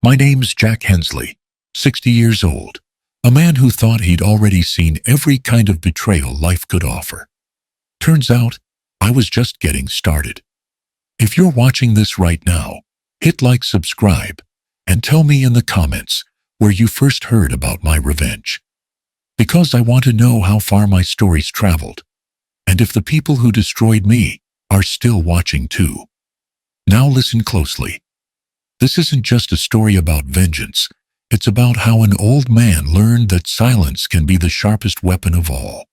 My name's Jack Hensley, 60 years old, a man who thought he'd already seen every kind of betrayal life could offer. Turns out, I was just getting started. If you're watching this right now, hit like, subscribe, and tell me in the comments where you first heard about my revenge. Because I want to know how far my story's traveled, and if the people who destroyed me are still watching too. Now listen closely. This isn't just a story about vengeance. It's about how an old man learned that silence can be the sharpest weapon of all.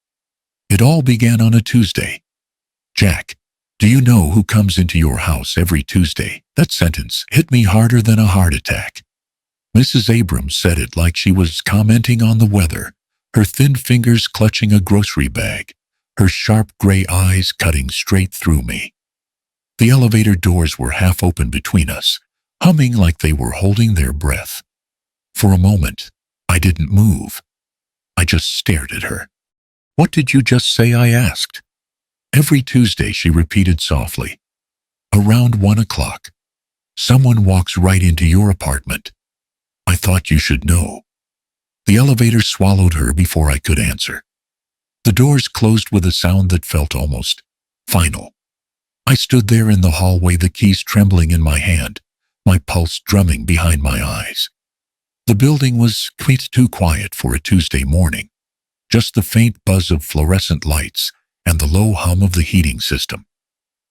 It all began on a Tuesday. Jack, do you know who comes into your house every Tuesday? That sentence hit me harder than a heart attack. Mrs. Abrams said it like she was commenting on the weather, her thin fingers clutching a grocery bag, her sharp gray eyes cutting straight through me. The elevator doors were half open between us, humming like they were holding their breath. For a moment, I didn't move. I just stared at her. "What did you just say?" I asked. "Every Tuesday," she repeated softly. "Around 1 o'clock. Someone walks right into your apartment. I thought you should know." The elevator swallowed her before I could answer. The doors closed with a sound that felt almost final. I stood there in the hallway, the keys trembling in my hand, my pulse drumming behind my eyes. The building was too quiet for a Tuesday morning, just the faint buzz of fluorescent lights and the low hum of the heating system.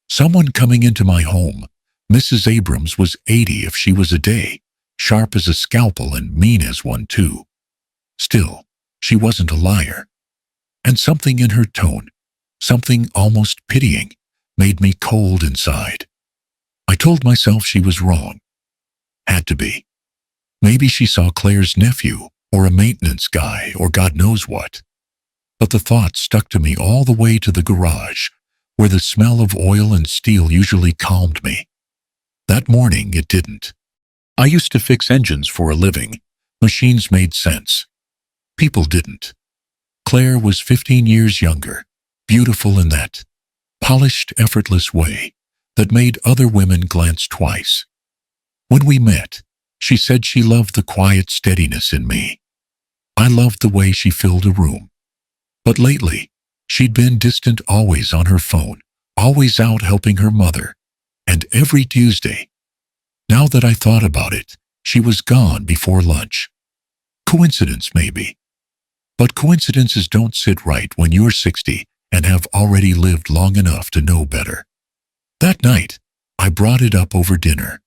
Someone coming into my home. Mrs. Abrams was 80 if she was a day, sharp as a scalpel and mean as one too. Still, she wasn't a liar. And something in her tone, something almost pitying, made me cold inside. I told myself she was wrong. Had to be. Maybe she saw Claire's nephew, or a maintenance guy, or God knows what. But the thought stuck to me all the way to the garage, where the smell of oil and steel usually calmed me. That morning it didn't. I used to fix engines for a living. Machines made sense. People didn't. Claire was 15 years younger, beautiful in that polished, effortless way that made other women glance twice. When we met, she said she loved the quiet steadiness in me. I loved the way she filled a room. But lately, she'd been distant, always on her phone, always out helping her mother. And every Tuesday, now that I thought about it, she was gone before lunch. Coincidence, maybe. But coincidences don't sit right when you're 60 and have already lived long enough to know better. That night, I brought it up over dinner.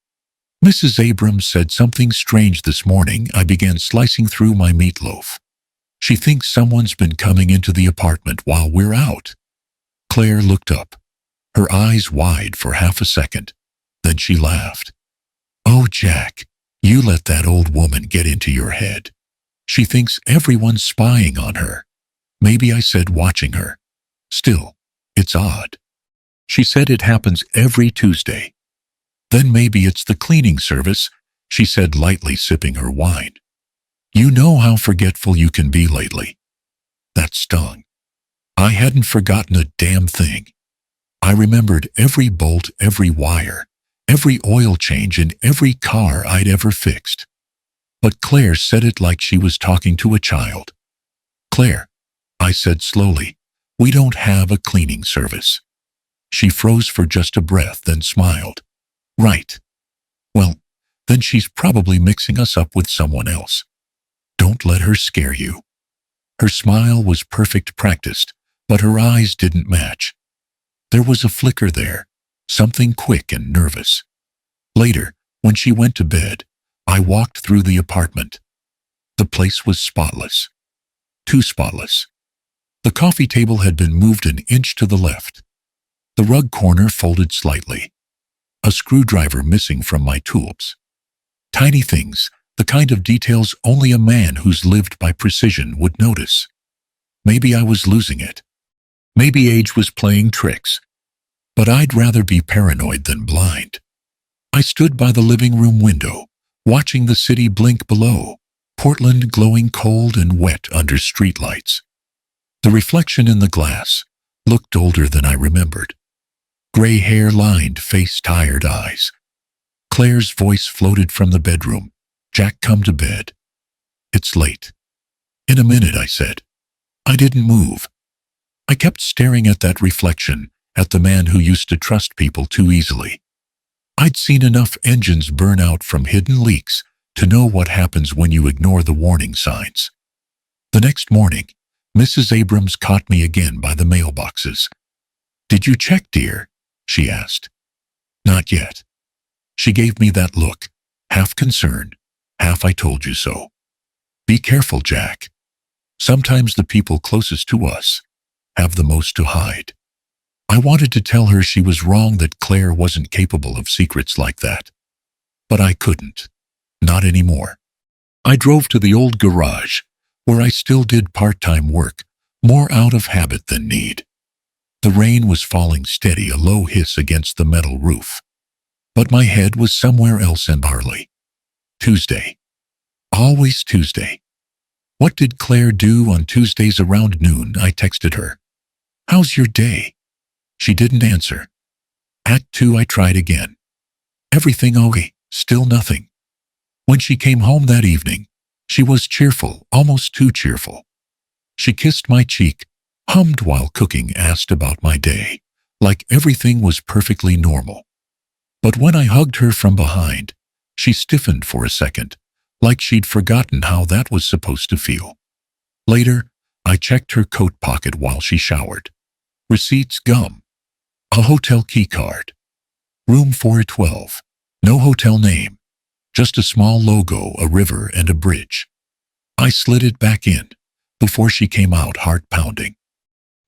"Mrs. Abrams said something strange this morning." I began slicing through my meatloaf. "She thinks someone's been coming into the apartment while we're out." Claire looked up, her eyes wide for half a second. Then she laughed. "Oh, Jack, you let that old woman get into your head. She thinks everyone's spying on her." "Maybe," I said, watching her. "Still, it's odd." She said, "It happens every Tuesday." "Then maybe it's the cleaning service," she said, lightly sipping her wine. "You know how forgetful you can be lately." That stung. I hadn't forgotten a damn thing. I remembered every bolt, every wire, every oil change in every car I'd ever fixed. But Claire said it like she was talking to a child. "Claire," I said slowly, "we don't have a cleaning service." She froze for just a breath, then smiled. "Right. Well, then she's probably mixing us up with someone else. Don't let her scare you." Her smile was perfect, practiced, but her eyes didn't match. There was a flicker there, something quick and nervous. Later, when she went to bed, I walked through the apartment. The place was spotless. Too spotless. The coffee table had been moved an inch to the left. The rug corner folded slightly. A screwdriver missing from my tools. Tiny things, the kind of details only a man who's lived by precision would notice. Maybe I was losing it. Maybe age was playing tricks. But I'd rather be paranoid than blind. I stood by the living room window, watching the city blink below, Portland glowing cold and wet under streetlights. The reflection in the glass looked older than I remembered. Gray hair, lined face, tired eyes. Claire's voice floated from the bedroom. Jack, come to bed. It's late. In a minute, I said. I didn't move. I kept staring at that reflection, at the man who used to trust people too easily. I'd seen enough engines burn out from hidden leaks to know what happens when you ignore the warning signs. The next morning, Mrs. Abrams caught me again by the mailboxes. "Did you check, dear?" she asked. "Not yet." She gave me that look, half concerned, half I told you so. Be careful, Jack. Sometimes the people closest to us have the most to hide. I wanted to tell her she was wrong, that Claire wasn't capable of secrets like that. But I couldn't. Not anymore. I drove to the old garage, where I still did part-time work, more out of habit than need. The rain was falling steady, a low hiss against the metal roof. But my head was somewhere else entirely. Tuesday. Always Tuesday. What did Claire do on Tuesdays around noon? I texted her. "How's your day?" She didn't answer. At 2 I tried again. Everything okay, still nothing. When she came home that evening, she was cheerful, almost too cheerful. She kissed my cheek, hummed while cooking, asked about my day, like everything was perfectly normal. But when I hugged her from behind, she stiffened for a second, like she'd forgotten how that was supposed to feel. Later, I checked her coat pocket while she showered. Receipts, gum. A hotel key card. Room 412. No hotel name. Just a small logo, a river, and a bridge. I slid it back in before she came out, heart pounding.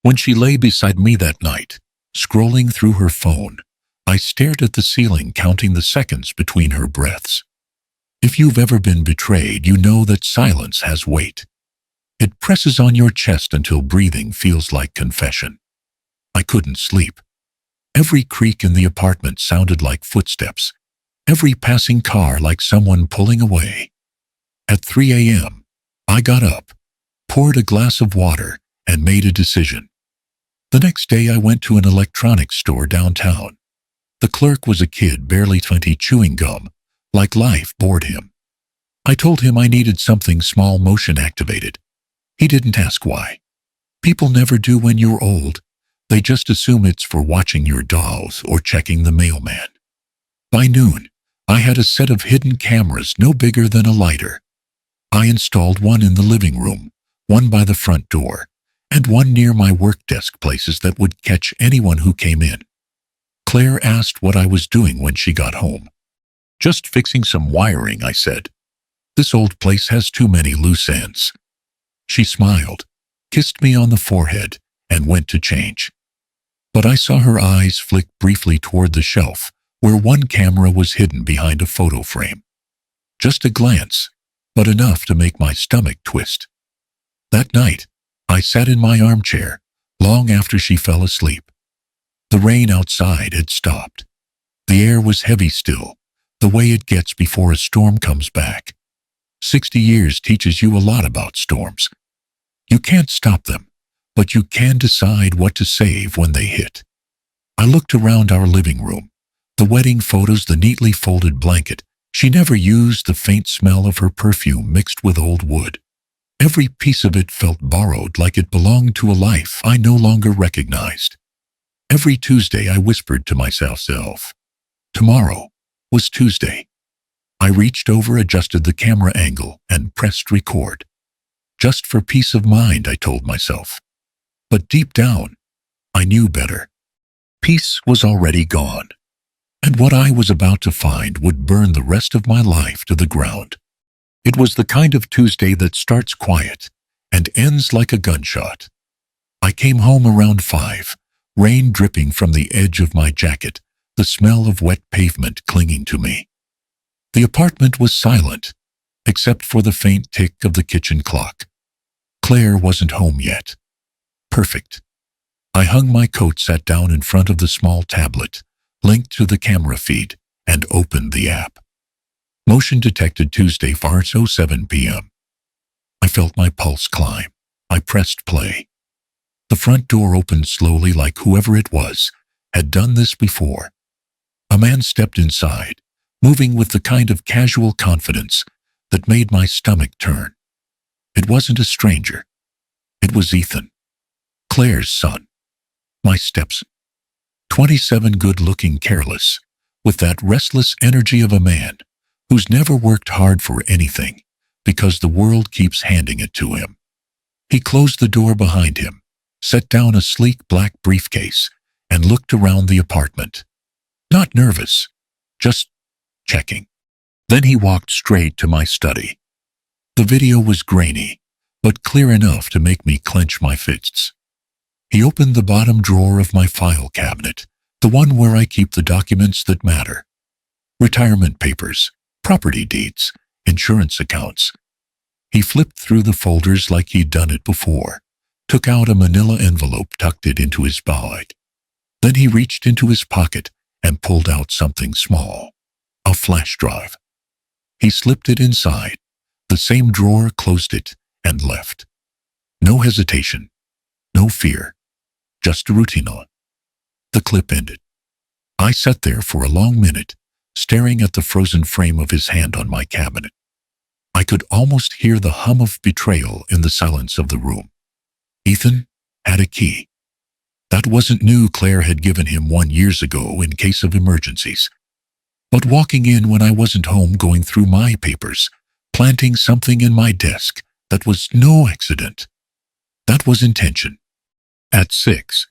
When she lay beside me that night, scrolling through her phone, I stared at the ceiling, counting the seconds between her breaths. If you've ever been betrayed, you know that silence has weight. It presses on your chest until breathing feels like confession. I couldn't sleep. Every creak in the apartment sounded like footsteps, every passing car like someone pulling away. At 3 a.m., I got up, poured a glass of water, and made a decision. The next day I went to an electronics store downtown. The clerk was a kid, barely 20, chewing gum, like life bored him. I told him I needed something small, motion activated. He didn't ask why. People never do when you're old. They just assume it's for watching your dolls or checking the mailman. By noon, I had a set of hidden cameras no bigger than a lighter. I installed one in the living room, one by the front door, and one near my work desk, places that would catch anyone who came in. Claire asked what I was doing when she got home. "Just fixing some wiring," I said. "This old place has too many loose ends." She smiled, kissed me on the forehead, and went to change. But I saw her eyes flick briefly toward the shelf where one camera was hidden behind a photo frame. Just a glance, but enough to make my stomach twist. That night, I sat in my armchair long after she fell asleep. The rain outside had stopped. The air was heavy still, the way it gets before a storm comes back. 60 years teaches you a lot about storms. You can't stop them, but you can decide what to save when they hit. I looked around our living room. The wedding photos, the neatly folded blanket she never used, the faint smell of her perfume mixed with old wood. Every piece of it felt borrowed, like it belonged to a life I no longer recognized. Every Tuesday I whispered to myself, tomorrow was Tuesday. I reached over, adjusted the camera angle, and pressed record. Just for peace of mind, I told myself. But deep down, I knew better. Peace was already gone, and what I was about to find would burn the rest of my life to the ground. It was the kind of Tuesday that starts quiet and ends like a gunshot. I came home around 5, rain dripping from the edge of my jacket, the smell of wet pavement clinging to me. The apartment was silent, except for the faint tick of the kitchen clock. Claire wasn't home yet. Perfect. I hung my coat, sat down in front of the small tablet, linked to the camera feed, and opened the app. Motion detected, Tuesday, 4:07 p.m. I felt my pulse climb. I pressed play. The front door opened slowly, like whoever it was had done this before. A man stepped inside, moving with the kind of casual confidence that made my stomach turn. It wasn't a stranger. It was Ethan, Claire's son, my stepson. 27, good-looking, careless, with that restless energy of a man who's never worked hard for anything because the world keeps handing it to him. He closed the door behind him, set down a sleek black briefcase, and looked around the apartment. Not nervous, just checking. Then he walked straight to my study. The video was grainy, but clear enough to make me clench my fists. He opened the bottom drawer of my file cabinet, the one where I keep the documents that matter. Retirement papers, property deeds, insurance accounts. He flipped through the folders like he'd done it before, took out a manila envelope, tucked it into his bag. Then he reached into his pocket and pulled out something small, a flash drive. He slipped it inside the same drawer, closed it, and left. No hesitation, no fear, just a routine on. The clip ended. I sat there for a long minute, staring at the frozen frame of his hand on my cabinet. I could almost hear the hum of betrayal in the silence of the room. Ethan had a key. That wasn't new. Claire had given him one years ago in case of emergencies. But walking in when I wasn't home, going through my papers, planting something in my desk, that was no accident. That was intention. At 6,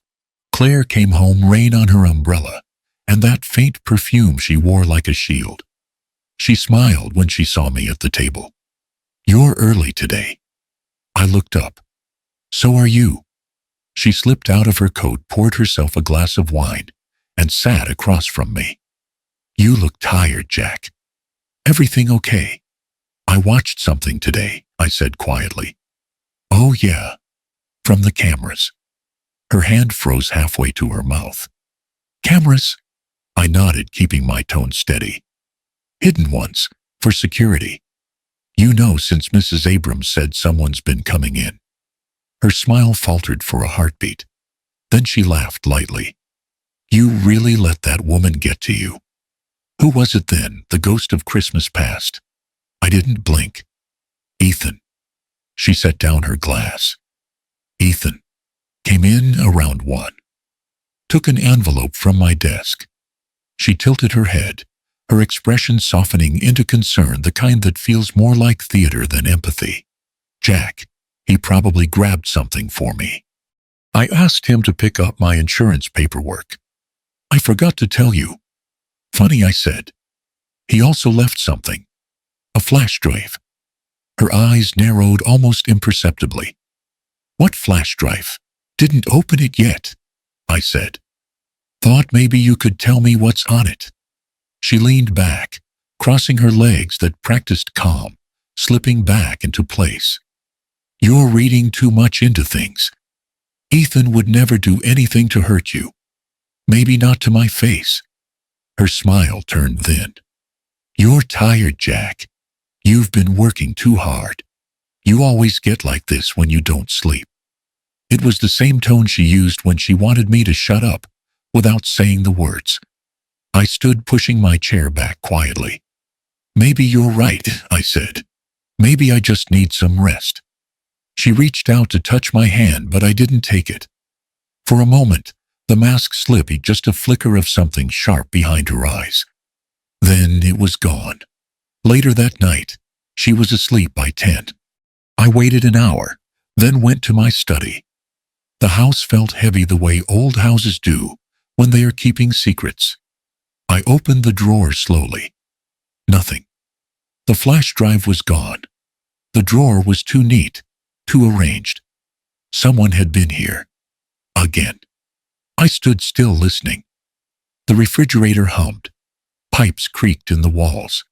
Claire came home, rain on her umbrella, and that faint perfume she wore like a shield. She smiled when she saw me at the table. "You're early today." I looked up. "So are you." She slipped out of her coat, poured herself a glass of wine, and sat across from me. "You look tired, Jack. Everything okay?" "I watched something today," I said quietly. "Oh yeah, from the cameras." Her hand froze halfway to her mouth. "Cameras?" I nodded, keeping my tone steady. "Hidden ones, for security. You know, since Mrs. Abrams said someone's been coming in." Her smile faltered for a heartbeat. Then she laughed lightly. "You really let that woman get to you." "Who was it then? The ghost of Christmas past?" I didn't blink. "Ethan." She set down her glass. "Ethan came in around 1. Took an envelope from my desk." She tilted her head, her expression softening into concern, the kind that feels more like theater than empathy. "Jack, he probably grabbed something for me. I asked him to pick up my insurance paperwork. I forgot to tell you." "Funny," I said. "He also left something. A flash drive." Her eyes narrowed almost imperceptibly. "What flash drive?" "Didn't open it yet," I said. "Thought maybe you could tell me what's on it." She leaned back, crossing her legs that practiced calm, slipping back into place. "You're reading too much into things. Ethan would never do anything to hurt you. Maybe not to my face." Her smile turned thin. "You're tired, Jack. You've been working too hard. You always get like this when you don't sleep." It was the same tone she used when she wanted me to shut up, without saying the words. I stood, pushing my chair back quietly. "Maybe you're right," I said. "Maybe I just need some rest." She reached out to touch my hand, but I didn't take it. For a moment, the mask slipped, just a flicker of something sharp behind her eyes. Then it was gone. Later that night, she was asleep by 10. I waited an hour, then went to my study. The house felt heavy the way old houses do when they are keeping secrets. I opened the drawer slowly. Nothing. The flash drive was gone. The drawer was too neat, too arranged. Someone had been here. Again. I stood still, listening. The refrigerator hummed. Pipes creaked in the walls.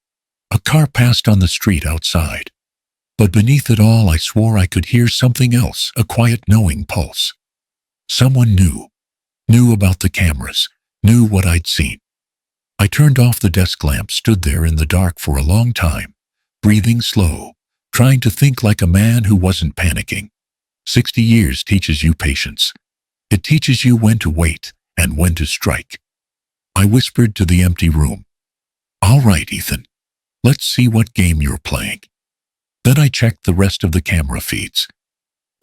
A car passed on the street outside. But beneath it all, I swore I could hear something else, a quiet, knowing pulse. Someone knew about the cameras, knew what I'd seen. I turned off the desk lamp, stood there in the dark for a long time, breathing slow, trying to think like a man who wasn't panicking. 60 years teaches you patience. It teaches you when to wait and when to strike. I whispered to the empty room. "All right, Ethan. Let's see what game you're playing." Then I checked the rest of the camera feeds.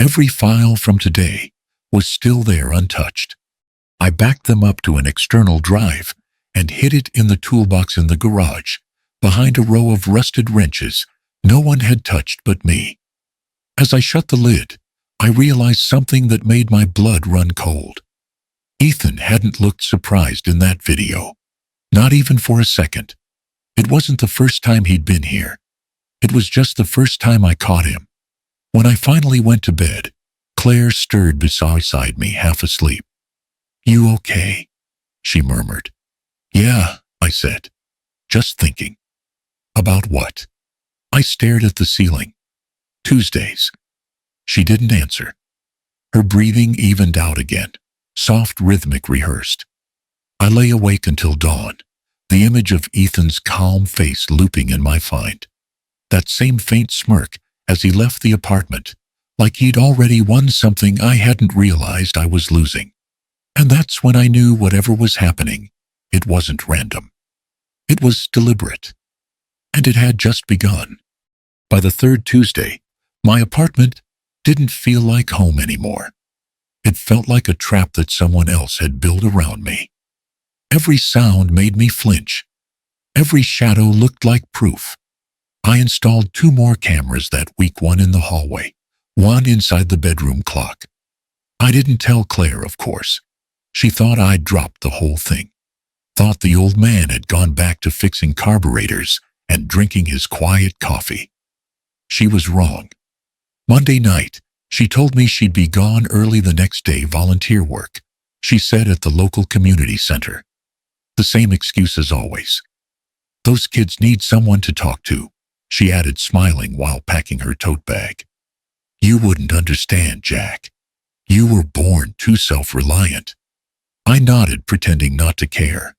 Every file from today was still there untouched. I backed them up to an external drive and hid it in the toolbox in the garage, behind a row of rusted wrenches no one had touched but me. As I shut the lid, I realized something that made my blood run cold. Ethan hadn't looked surprised in that video, not even for a second. It wasn't the first time he'd been here. It was just the first time I caught him. When I finally went to bed, Claire stirred beside me, half asleep. "You okay?" she murmured. "Yeah," I said, just thinking. "About what?" I stared at the ceiling. "Tuesdays." She didn't answer. Her breathing evened out again, soft, rhythmic, rehearsed. I lay awake until dawn, the image of Ethan's calm face looping in my mind. That same faint smirk as he left the apartment, like he'd already won something I hadn't realized I was losing. And that's when I knew whatever was happening, it wasn't random. It was deliberate. And it had just begun. By the third Tuesday, my apartment didn't feel like home anymore. It felt like a trap that someone else had built around me. Every sound made me flinch. Every shadow looked like proof. I installed 2 more cameras that week, one in the hallway, one inside the bedroom clock. I didn't tell Claire, of course. She thought I'd dropped the whole thing. Thought the old man had gone back to fixing carburetors and drinking his quiet coffee. She was wrong. Monday night, she told me she'd be gone early the next day, volunteer work, she said, at the local community center. The same excuse as always. "Those kids need someone to talk to," she added, smiling while packing her tote bag. "You wouldn't understand, Jack. You were born too self-reliant." I nodded, pretending not to care.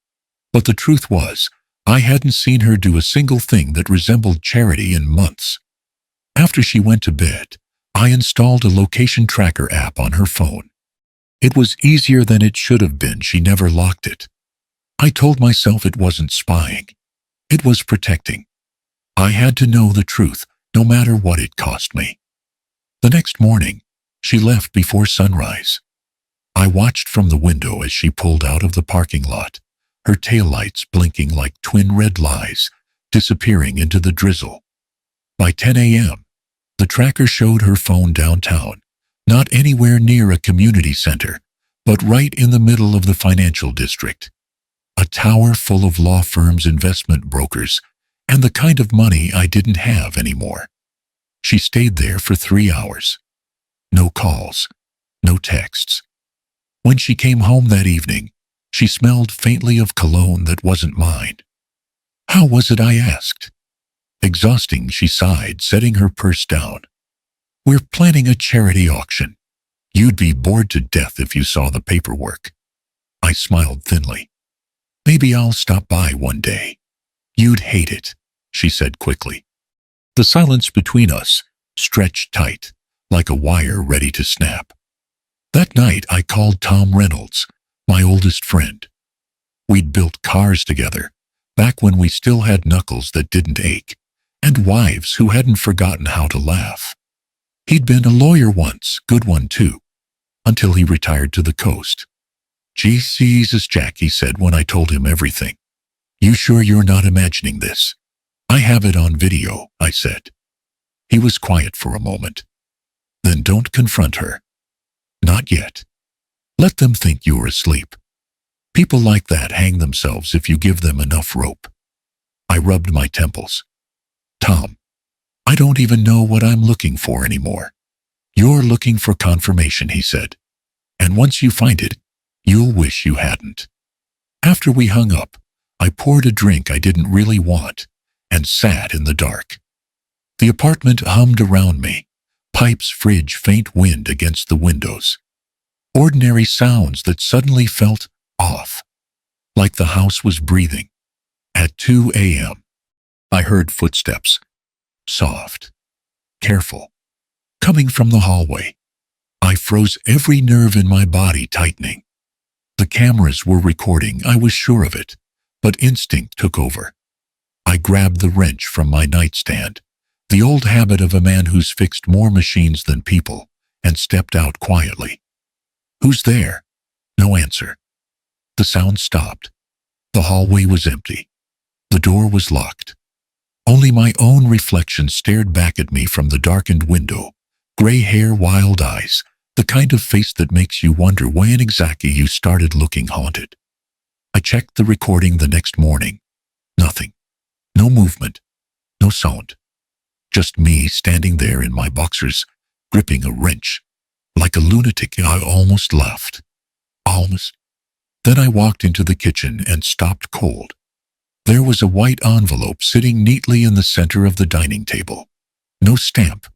But the truth was, I hadn't seen her do a single thing that resembled charity in months. After she went to bed, I installed a location tracker app on her phone. It was easier than it should have been. She never locked it. I told myself it wasn't spying. It was protecting. I had to know the truth, no matter what it cost me. The next morning, she left before sunrise. I watched from the window as she pulled out of the parking lot, her taillights blinking like twin red lights, disappearing into the drizzle. By 10 a.m., the tracker showed her phone downtown, not anywhere near a community center, but right in the middle of the financial district. A tower full of law firms, investment brokers, and the kind of money I didn't have anymore. She stayed there for 3 hours. No calls, no texts. When she came home that evening, she smelled faintly of cologne that wasn't mine. "How was it?" I asked. "Exhausting," she sighed, setting her purse down. "We're planning a charity auction. You'd be bored to death if you saw the paperwork." I smiled thinly. "Maybe I'll stop by one day." "You'd hate it," she said quickly. The silence between us stretched tight, like a wire ready to snap. That night I called Tom Reynolds, my oldest friend. We'd built cars together, back when we still had knuckles that didn't ache, and wives who hadn't forgotten how to laugh. He'd been a lawyer once, good one too, until he retired to the coast. "Jesus, Jack," he said when I told him everything. "You sure you're not imagining this?" "I have it on video," I said. He was quiet for a moment. "Then don't confront her." "Not yet. Let them think you're asleep. People like that hang themselves if you give them enough rope." I rubbed my temples. "Tom, I don't even know what I'm looking for anymore." "You're looking for confirmation," he said. "And once you find it, you'll wish you hadn't." After we hung up, I poured a drink I didn't really want and sat in the dark. The apartment hummed around me, pipes, fridge, faint wind against the windows. Ordinary sounds that suddenly felt off, like the house was breathing. At 2 a.m., I heard footsteps, soft, careful, coming from the hallway. I froze, every nerve in my body tightening. The cameras were recording, I was sure of it, but instinct took over. I grabbed the wrench from my nightstand, The old habit of a man who's fixed more machines than people, and stepped out quietly. "Who's there?" No answer. The sound stopped. The hallway was empty. The door was locked. Only my own reflection stared back at me from the darkened window. Gray hair, wild eyes, the kind of face that makes you wonder when exactly you started looking haunted. I checked the recording the next morning. Nothing. No movement. No sound. Just me standing there in my boxers, gripping a wrench. Like a lunatic, I almost laughed. Almost. Then I walked into the kitchen and stopped cold. There was a white envelope sitting neatly in the center of the dining table. No stamp.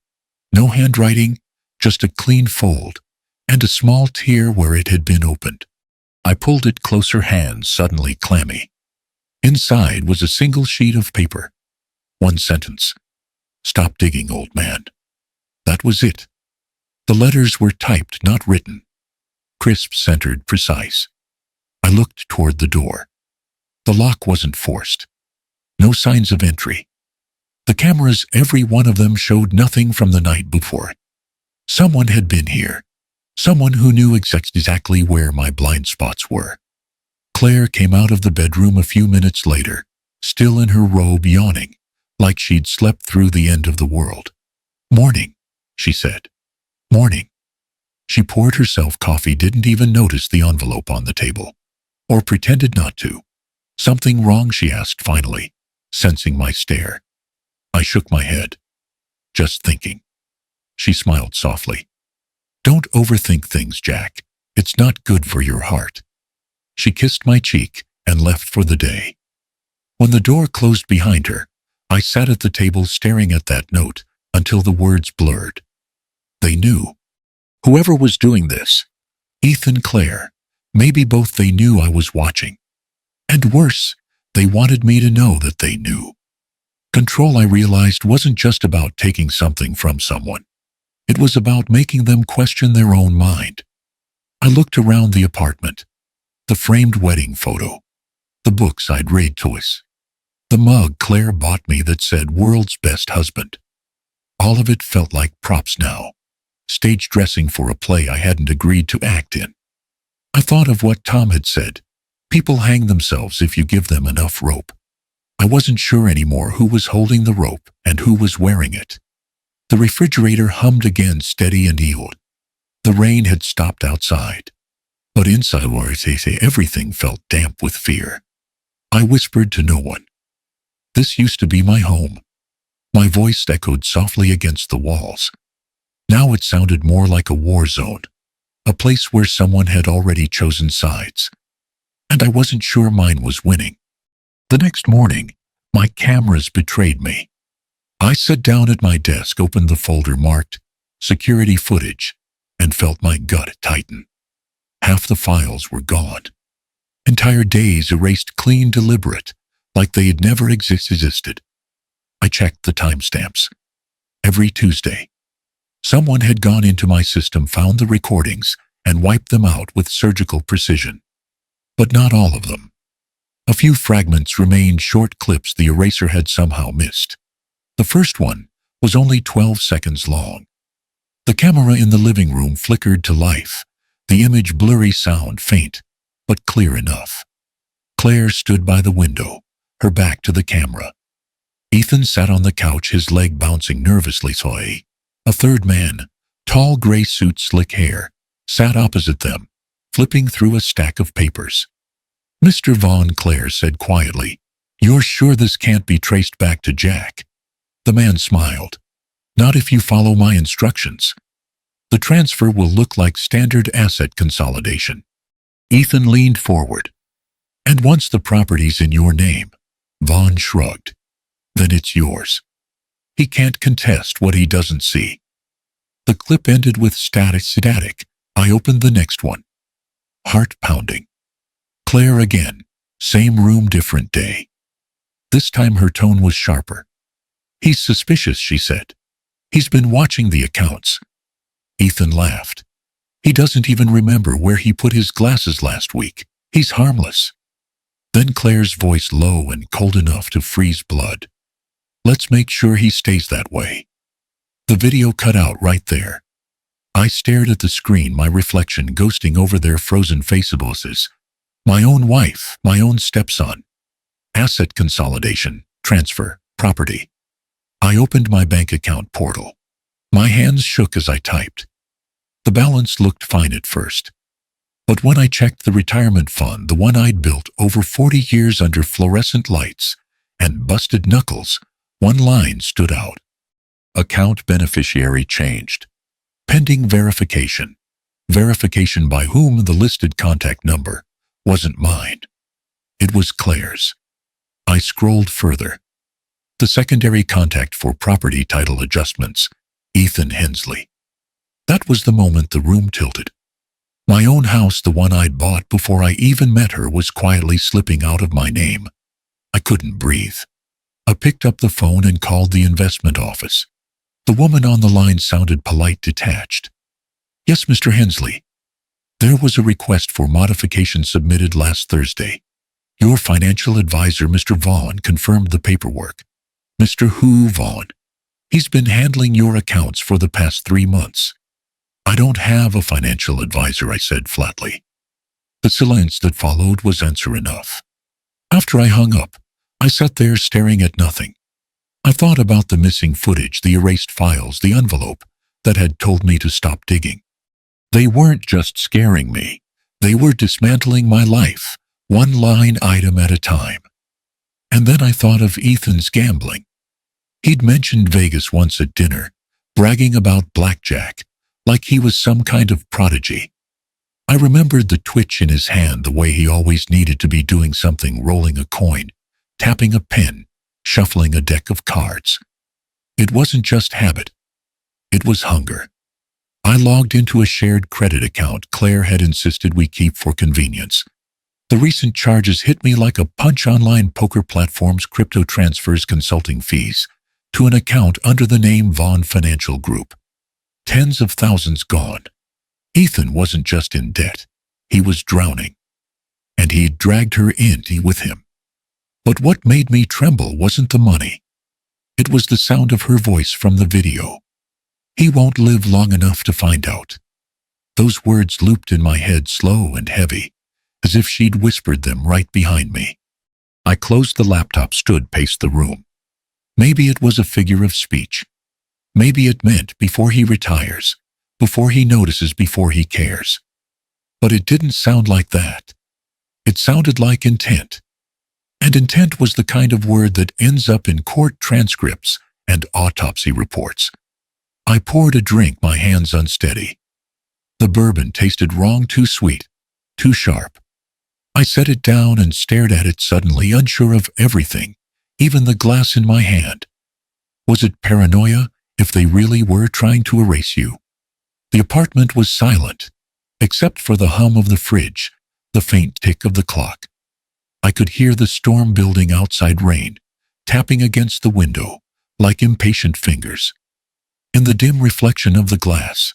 No handwriting, just a clean fold, and a small tear where it had been opened. I pulled it closer, hands suddenly clammy. Inside was a single sheet of paper. One sentence. "Stop digging, old man." That was it. The letters were typed, not written. Crisp, centered, precise. I looked toward the door. The lock wasn't forced. No signs of entry. The cameras, every one of them, showed nothing from the night before. Someone had been here. Someone who knew exactly where my blind spots were. Claire came out of the bedroom a few minutes later, still in her robe, yawning, like she'd slept through the end of the world. "Morning," she said. "Morning." She poured herself coffee, didn't even notice the envelope on the table. Or pretended not to. "Something wrong?" she asked finally, sensing my stare. I shook my head. "Just thinking." She smiled softly. "Don't overthink things, Jack. It's not good for your heart." She kissed my cheek and left for the day. When the door closed behind her, I sat at the table staring at that note until the words blurred. They knew. Whoever was doing this, Ethan, Claire, maybe both, they knew I was watching. And worse, they wanted me to know that they knew. Control, I realized, wasn't just about taking something from someone. It was about making them question their own mind. I looked around the apartment. The framed wedding photo. The books I'd read twice. The mug Claire bought me that said "World's Best Husband." All of it felt like props now. Stage dressing for a play I hadn't agreed to act in. I thought of what Tom had said. People hang themselves if you give them enough rope. I wasn't sure anymore who was holding the rope and who was wearing it. The refrigerator hummed again, steady and oiled. The rain had stopped outside. But inside where everything felt damp with fear. I whispered to no one. This used to be my home. My voice echoed softly against the walls. Now it sounded more like a war zone. A place where someone had already chosen sides. And I wasn't sure mine was winning. The next morning, my cameras betrayed me. I sat down at my desk, opened the folder marked "Security Footage," and felt my gut tighten. Half the files were gone. Entire days erased clean, deliberate, like they had never existed. I checked the timestamps. Every Tuesday. Someone had gone into my system, found the recordings, and wiped them out with surgical precision. But not all of them. A few fragments remained, short clips the eraser had somehow missed. The first one was only 12 seconds long. The camera in the living room flickered to life, the image blurry, sound faint, but clear enough. Claire stood by the window, her back to the camera. Ethan sat on the couch, his leg bouncing nervously. A third man, tall, gray suit, slick hair, sat opposite them, flipping through a stack of papers. "Mr. Vaughn," Claire said quietly, "you're sure this can't be traced back to Jack?" The man smiled. "Not if you follow my instructions. The transfer will look like standard asset consolidation." Ethan leaned forward. "And once the property's in your name," Vaughn shrugged, "then it's yours. He can't contest what he doesn't see." The clip ended with static. I opened the next one. Heart pounding. Claire again. Same room, different day. This time her tone was sharper. "He's suspicious," she said. "He's been watching the accounts." Ethan laughed. "He doesn't even remember where he put his glasses last week. He's harmless." Then Claire's voice, low and cold enough to freeze blood. Let's make sure he stays that way." The video cut out right there. I stared at the screen, my reflection ghosting over their frozen faces. My own wife, my own stepson. Asset consolidation, transfer, property. I opened my bank account portal. My hands shook as I typed. The balance looked fine at first. But when I checked the retirement fund, the one I'd built over 40 years under fluorescent lights and busted knuckles, one line stood out. Account beneficiary changed. Pending verification. Verification by whom? The listed contact number wasn't mine. It was Claire's. I scrolled further. The secondary contact for property title adjustments, Ethan Hensley. That was the moment the room tilted. My own house, the one I'd bought before I even met her, was quietly slipping out of my name. I couldn't breathe. I picked up the phone and called the investment office. The woman on the line sounded polite, detached. "Yes, Mr. Hensley. There was a request for modification submitted last Thursday. Your financial advisor, Mr. Vaughn, confirmed the paperwork." "Mr. Who, Vaughn?" "He's been handling your accounts for the past 3 months." "I don't have a financial advisor," I said flatly. The silence that followed was answer enough. After I hung up, I sat there staring at nothing. I thought about the missing footage, the erased files, the envelope that had told me to stop digging. They weren't just scaring me. They were dismantling my life, one line item at a time. And then I thought of Ethan's gambling. He'd mentioned Vegas once at dinner, bragging about blackjack, like he was some kind of prodigy. I remembered the twitch in his hand, the way he always needed to be doing something, rolling a coin, tapping a pen, shuffling a deck of cards. It wasn't just habit. It was hunger. I logged into a shared credit account Claire had insisted we keep for convenience. The recent charges hit me like a punch. Online poker platforms, crypto transfers, consulting fees, to an account under the name Vaughn Financial Group. Tens of thousands gone. Ethan wasn't just in debt. He was drowning. And he'd dragged her in with him. But what made me tremble wasn't the money. It was the sound of her voice from the video. "He won't live long enough to find out." Those words looped in my head, slow and heavy, as if she'd whispered them right behind me. I closed the laptop, stood, paced the room. Maybe it was a figure of speech. Maybe it meant before he retires, before he notices, before he cares. But it didn't sound like that. It sounded like intent. And intent was the kind of word that ends up in court transcripts and autopsy reports. I poured a drink, my hands unsteady. The bourbon tasted wrong, too sweet, too sharp. I set it down and stared at it, suddenly unsure of everything, even the glass in my hand. Was it paranoia, if they really were trying to erase you? The apartment was silent, except for the hum of the fridge, the faint tick of the clock. I could hear the storm building outside, rain tapping against the window like impatient fingers. In the dim reflection of the glass,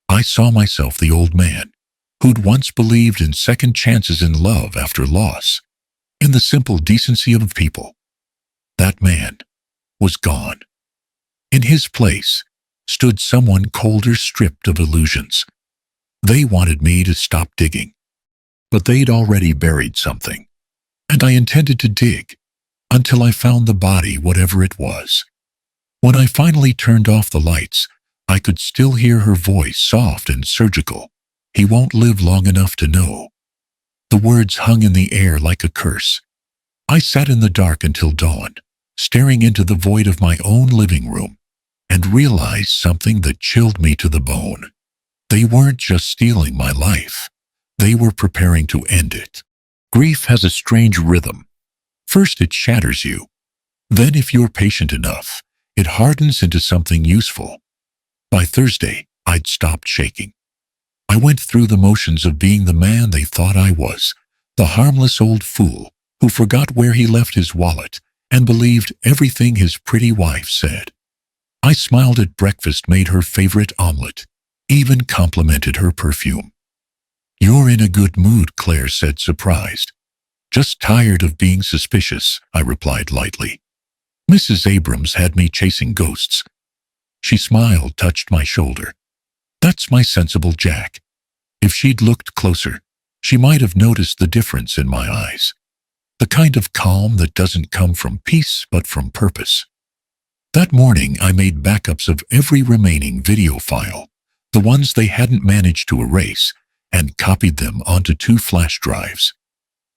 I saw myself, the old man who'd once believed in second chances, in love after loss, in the simple decency of people. That man was gone. In his place stood someone colder, stripped of illusions. They wanted me to stop digging, but they'd already buried something. And I intended to dig until I found the body, whatever it was. When I finally turned off the lights, I could still hear her voice, soft and surgical. "He won't live long enough to know." The words hung in the air like a curse. I sat in the dark until dawn, staring into the void of my own living room, and realized something that chilled me to the bone. They weren't just stealing my life. They were preparing to end it. Grief has a strange rhythm. First it shatters you. Then, if you're patient enough, it hardens into something useful. By Thursday, I'd stopped shaking. I went through the motions of being the man they thought I was, the harmless old fool who forgot where he left his wallet and believed everything his pretty wife said. I smiled at breakfast, made her favorite omelet, even complimented her perfume. "You're in a good mood," Claire said, surprised. "Just tired of being suspicious," I replied lightly. Mrs. Abrams had me chasing ghosts. She smiled, touched my shoulder. That's my sensible Jack. If she'd looked closer, she might have noticed the difference in my eyes. The kind of calm that doesn't come from peace but from purpose. That morning I made backups of every remaining video file, the ones they hadn't managed to erase, and copied them onto 2 flash drives.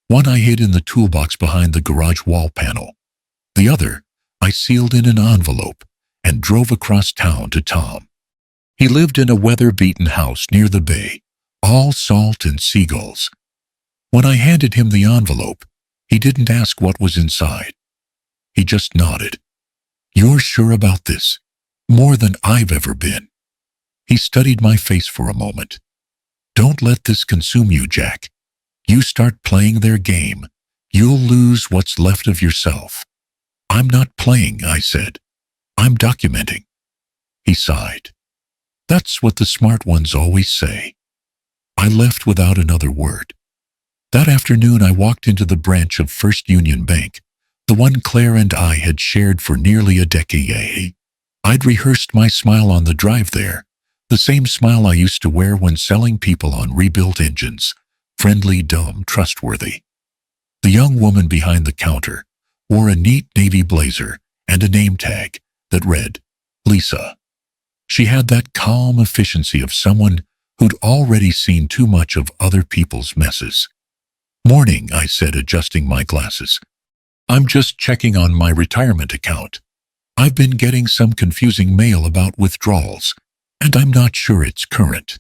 One I hid in the toolbox behind the garage wall panel. The other I sealed in an envelope and drove across town to Tom. He lived in a weather-beaten house near the bay, all salt and seagulls. When I handed him the envelope, he didn't ask what was inside. He just nodded. "You're sure about this? More than I've ever been." He studied my face for a moment. "Don't let this consume you, Jack. You start playing their game, you'll lose what's left of yourself." "I'm not playing," I said. "I'm documenting." He sighed. "That's what the smart ones always say." I left without another word. That afternoon I walked into the branch of First Union Bank, the one Claire and I had shared for nearly a decade. I'd rehearsed my smile on the drive there, the same smile I used to wear when selling people on rebuilt engines, friendly, dumb, trustworthy. The young woman behind the counter wore a neat navy blazer and a name tag that read, Lisa. She had that calm efficiency of someone who'd already seen too much of other people's messes. "Morning," I said, adjusting my glasses. "I'm just checking on my retirement account. I've been getting some confusing mail about withdrawals, and I'm not sure it's current."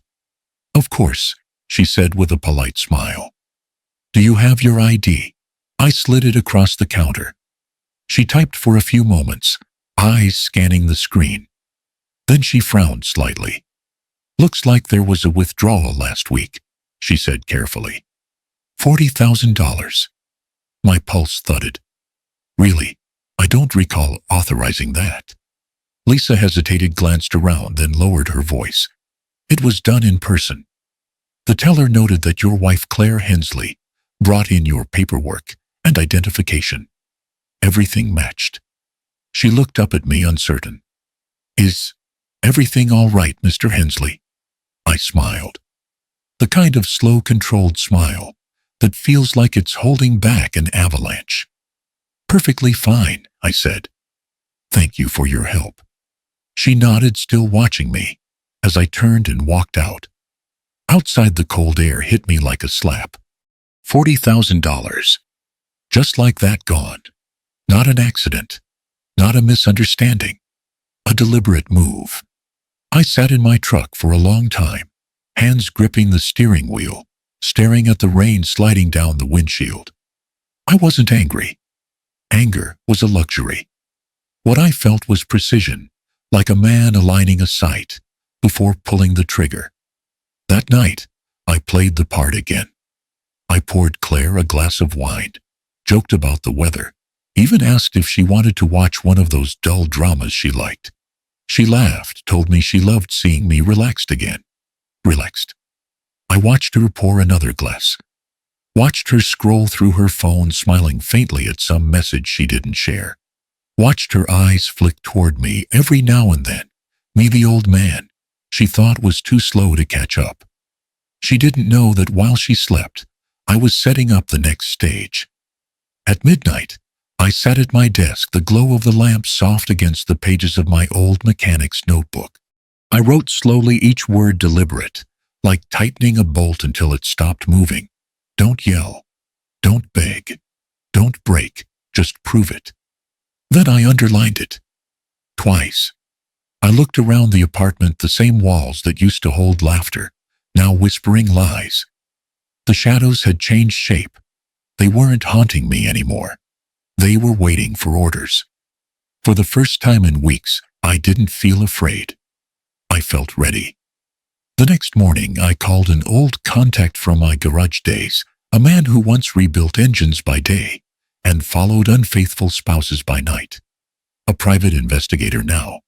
"Of course," she said with a polite smile. "Do you have your ID?" I slid it across the counter. She typed for a few moments, eyes scanning the screen. Then she frowned slightly. "Looks like there was a withdrawal last week," she said carefully. $40,000. My pulse thudded. "Really? I don't recall authorizing that." Lisa hesitated, glanced around, then lowered her voice. "It was done in person. The teller noted that your wife, Claire Hensley, brought in your paperwork and identification. Everything matched." She looked up at me, uncertain. "Is everything all right, Mr. Hensley?" I smiled. The kind of slow, controlled smile that feels like it's holding back an avalanche. "Perfectly fine," I said. "Thank you for your help." She nodded, still watching me, as I turned and walked out. Outside, the cold air hit me like a slap. $40,000. Just like that, gone. Not an accident. Not a misunderstanding. A deliberate move. I sat in my truck for a long time, hands gripping the steering wheel, staring at the rain sliding down the windshield. I wasn't angry. Anger was a luxury. What I felt was precision, like a man aligning a sight before pulling the trigger. That night, I played the part again. I poured Claire a glass of wine, joked about the weather, even asked if she wanted to watch one of those dull dramas she liked. She laughed, told me she loved seeing me relaxed again. Relaxed. I watched her pour another glass. Watched her scroll through her phone, smiling faintly at some message she didn't share. Watched her eyes flick toward me every now and then, me, the old man she thought was too slow to catch up. She didn't know that while she slept, I was setting up the next stage. At midnight, I sat at my desk, the glow of the lamp soft against the pages of my old mechanic's notebook. I wrote slowly, each word deliberate, like tightening a bolt until it stopped moving. Don't yell. Don't beg. Don't break. Just prove it. Then I underlined it. Twice. I looked around the apartment, the same walls that used to hold laughter, now whispering lies. The shadows had changed shape. They weren't haunting me anymore. They were waiting for orders. For the first time in weeks, I didn't feel afraid. I felt ready. The next morning, I called an old contact from my garage days, a man who once rebuilt engines by day and followed unfaithful spouses by night. A private investigator now.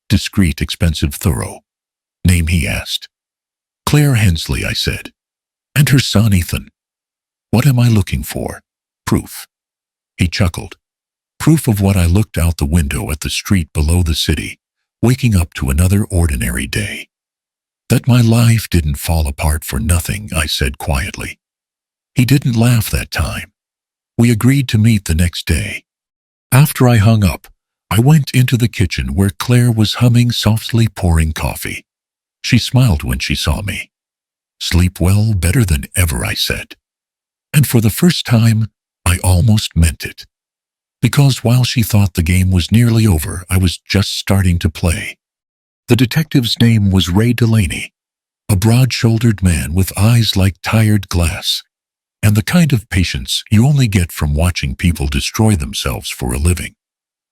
Discreet, expensive, thorough. Name, he asked. Claire Hensley, I said. And her son, Ethan. What am I looking for? Proof. He chuckled. Proof of what I looked out the window at the street below the city, waking up to another ordinary day. That my life didn't fall apart for nothing, I said quietly. He didn't laugh that time. We agreed to meet the next day. After I hung up, I went into the kitchen where Claire was humming softly, pouring coffee. She smiled when she saw me. "Sleep well, better than ever," I said. And for the first time, I almost meant it. Because while she thought the game was nearly over, I was just starting to play. The detective's name was Ray Delaney, a broad-shouldered man with eyes like tired glass, and the kind of patience you only get from watching people destroy themselves for a living.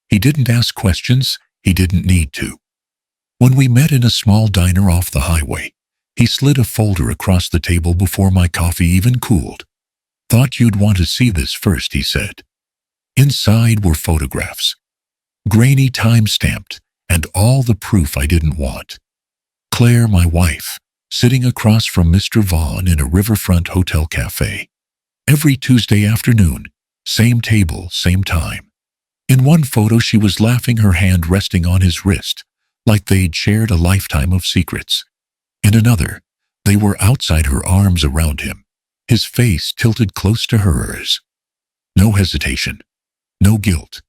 He didn't ask questions, he didn't need to. When we met in a small diner off the highway, he slid a folder across the table before my coffee even cooled. "Thought you'd want to see this first," he said. Inside were photographs, grainy, time-stamped, and all the proof I didn't want. Claire, my wife, sitting across from Mr. Vaughn in a riverfront hotel cafe. Every Tuesday afternoon, same table, same time. In one photo, she was laughing, her hand resting on his wrist, like they'd shared a lifetime of secrets. In another, they were outside, her arms around him, his face tilted close to hers. No hesitation, no guilt,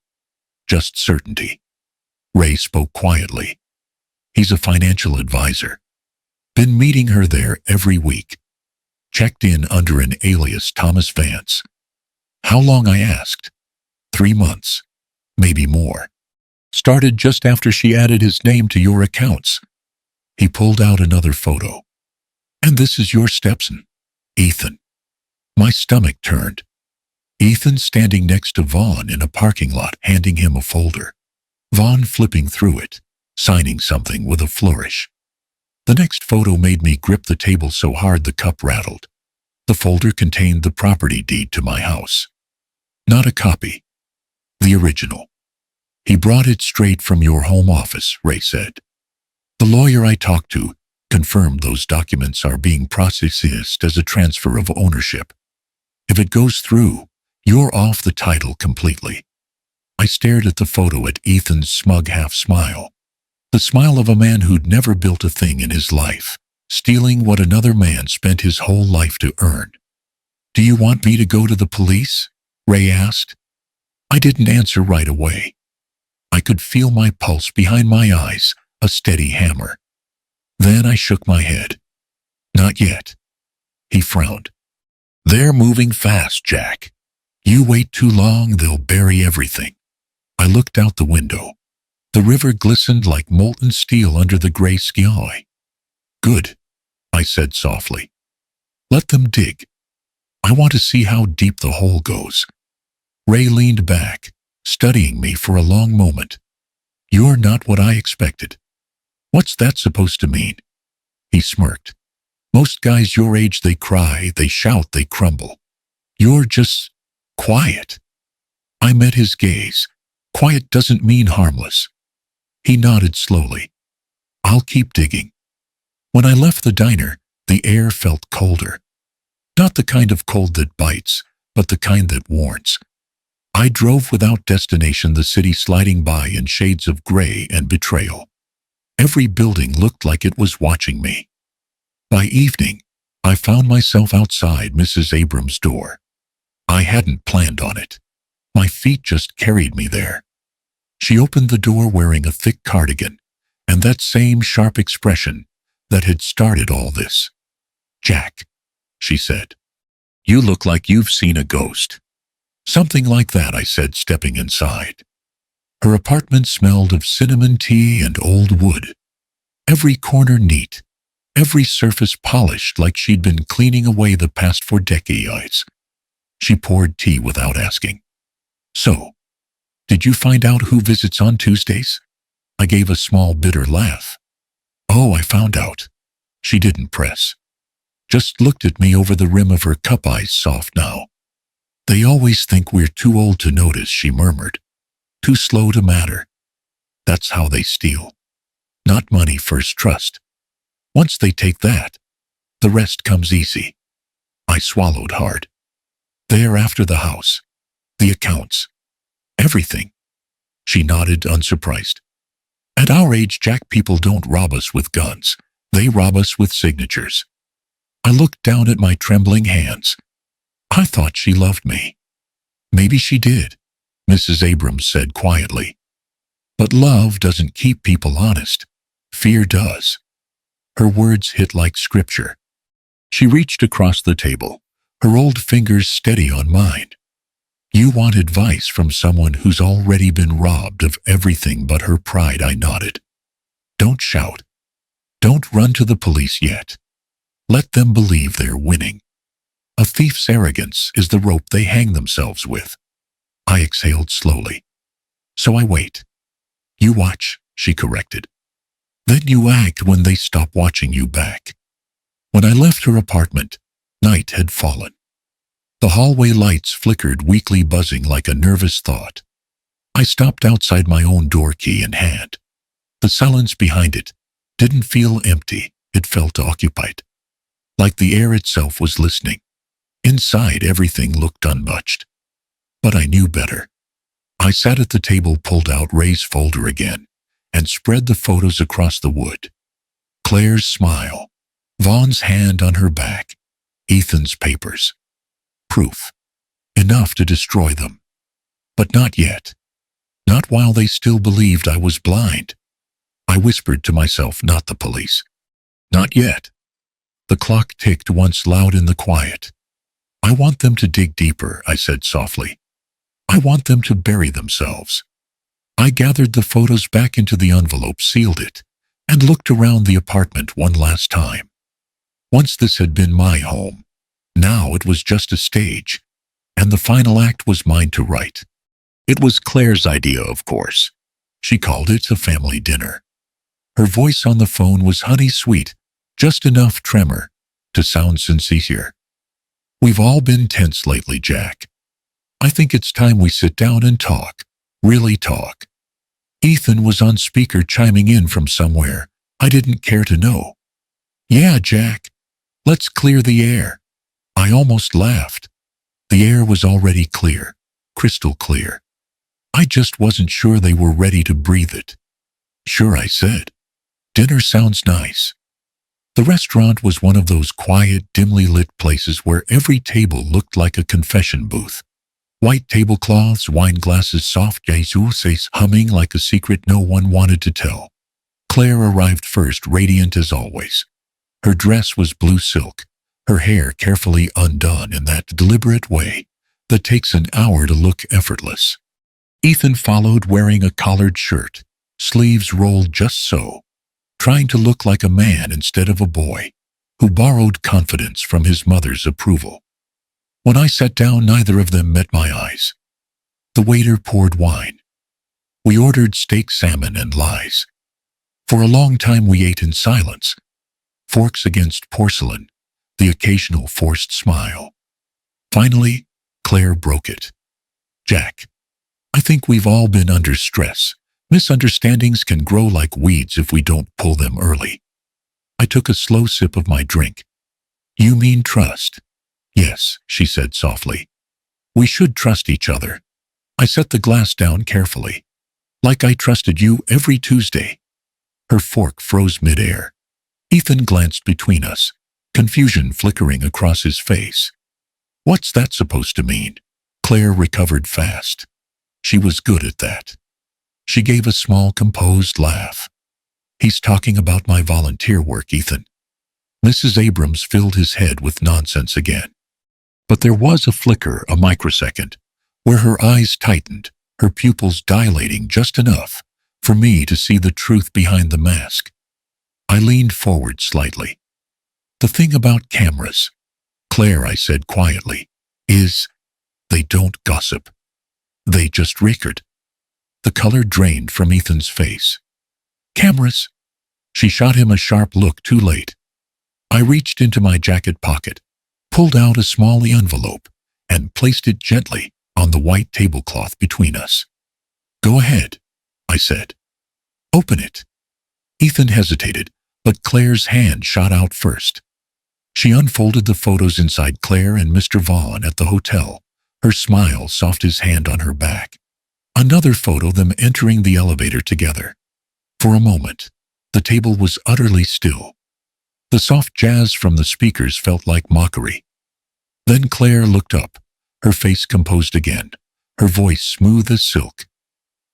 just certainty. Ray spoke quietly. He's a financial advisor. Been meeting her there every week. Checked in under an alias, Thomas Vance. How long, I asked. 3 months, maybe more. Started just after she added his name to your accounts. He pulled out another photo. "And this is your stepson, Ethan." My stomach turned. Ethan standing next to Vaughn in a parking lot, handing him a folder. Vaughn flipping through it, signing something with a flourish. The next photo made me grip the table so hard the cup rattled. The folder contained the property deed to my house. Not a copy. The original. "He brought it straight from your home office," Ray said. "The lawyer I talked to confirmed those documents are being processed as a transfer of ownership. If it goes through, you're off the title completely." I stared at the photo, at Ethan's smug half-smile. The smile of a man who'd never built a thing in his life, stealing what another man spent his whole life to earn. "Do you want me to go to the police?" Ray asked. I didn't answer right away. I could feel my pulse behind my eyes, a steady hammer. Then I shook my head. "Not yet." He frowned. "They're moving fast, Jack. You wait too long, they'll bury everything." I looked out the window. The river glistened like molten steel under the gray sky. "Good," I said softly. "Let them dig. I want to see how deep the hole goes." Ray leaned back, studying me for a long moment. "You're not what I expected." "What's that supposed to mean?" He smirked. "Most guys your age, they cry, they shout, they crumble. You're just quiet." I met his gaze. "Quiet doesn't mean harmless." He nodded slowly. "I'll keep digging." When I left the diner, the air felt colder. Not the kind of cold that bites, but the kind that warns. I drove without destination, the city sliding by in shades of gray and betrayal. Every building looked like it was watching me. By evening, I found myself outside Mrs. Abrams' door. I hadn't planned on it. My feet just carried me there. She opened the door wearing a thick cardigan, and that same sharp expression that had started all this. "Jack," she said, "you look like you've seen a ghost." "Something like that," I said, stepping inside. Her apartment smelled of cinnamon tea and old wood. Every corner neat, every surface polished like she'd been cleaning away the past for decades. She poured tea without asking. "So, did you find out who visits on Tuesdays?" I gave a small, bitter laugh. "Oh, I found out." She didn't press. Just looked at me over the rim of her cup, eyes soft now. "They always think we're too old to notice," she murmured. "Too slow to matter. That's how they steal. Not money first, trust. Once they take that, the rest comes easy." I swallowed hard. "They're after the house, the accounts, Everything. She nodded, unsurprised. At our age, Jack, people don't rob us with guns. They rob us with signatures. I looked down at my trembling hands. I thought she loved me. Maybe she did, Mrs. Abrams said quietly. But love doesn't keep people honest. Fear does. Her words hit like scripture. She reached across the table, her old fingers steady on mine. You want advice from someone who's already been robbed of everything but her pride, I nodded. Don't shout. Don't run to the police yet. Let them believe they're winning. A thief's arrogance is the rope they hang themselves with. I exhaled slowly. So I wait. You watch, she corrected. Then you act when they stop watching you back. When I left her apartment, night had fallen. The hallway lights flickered weakly, buzzing like a nervous thought. I stopped outside my own door key in hand. The silence behind it didn't feel empty, it felt occupied. Like the air itself was listening. Inside, everything looked untouched. But I knew better. I sat at the table, pulled out Ray's folder again, and spread the photos across the wood. Claire's smile, Vaughn's hand on her back, Ethan's papers. Proof. Enough to destroy them. But not yet. Not while they still believed I was blind. I whispered to myself, not the police. Not yet. The clock ticked once, loud in the quiet. I want them to dig deeper, I said softly. I want them to bury themselves. I gathered the photos back into the envelope, sealed it, and looked around the apartment one last time. Once this had been my home. Now it was just a stage, and the final act was mine to write. It was Claire's idea, of course. She called it a family dinner. Her voice on the phone was honey sweet, just enough tremor to sound sincere. We've all been tense lately, Jack. I think it's time we sit down and talk, really talk. Ethan was on speaker, chiming in from somewhere I didn't care to know. Yeah, Jack, let's clear the air. I almost laughed. The air was already clear, crystal clear. I just wasn't sure they were ready to breathe it. Sure, I said. Dinner sounds nice. The restaurant was one of those quiet, dimly lit places where every table looked like a confession booth. White tablecloths, wine glasses, soft Jesus humming like a secret no one wanted to tell. Claire arrived first, radiant as always. Her dress was blue silk, her hair carefully undone in that deliberate way that takes an hour to look effortless. Ethan followed, wearing a collared shirt, sleeves rolled just so, trying to look like a man instead of a boy, who borrowed confidence from his mother's approval. When I sat down, neither of them met my eyes. The waiter poured wine. We ordered steak, salmon, and lies. For a long time we ate in silence, forks against porcelain, the occasional forced smile. Finally, Claire broke it. Jack, I think we've all been under stress. Misunderstandings can grow like weeds if we don't pull them early. I took a slow sip of my drink. You mean trust? Yes, she said softly. We should trust each other. I set the glass down carefully. Like I trusted you every Tuesday. Her fork froze midair. Ethan glanced between us, confusion flickering across his face. What's that supposed to mean? Claire recovered fast. She was good at that. She gave a small, composed laugh. He's talking about my volunteer work, Ethan. Mrs. Abrams filled his head with nonsense again. But there was a flicker, a microsecond, where her eyes tightened, her pupils dilating just enough for me to see the truth behind the mask. I leaned forward slightly. The thing about cameras, Claire, I said quietly, is they don't gossip. They just record. The color drained from Ethan's face. Cameras? She shot him a sharp look, too late. I reached into my jacket pocket, pulled out a small envelope, and placed it gently on the white tablecloth between us. Go ahead, I said. Open it. Ethan hesitated, but Claire's hand shot out first. She unfolded the photos inside. Claire and Mr. Vaughn at the hotel, her smile soft, his hand on her back. Another photo, them entering the elevator together. For a moment, the table was utterly still. The soft jazz from the speakers felt like mockery. Then Claire looked up, her face composed again, her voice smooth as silk.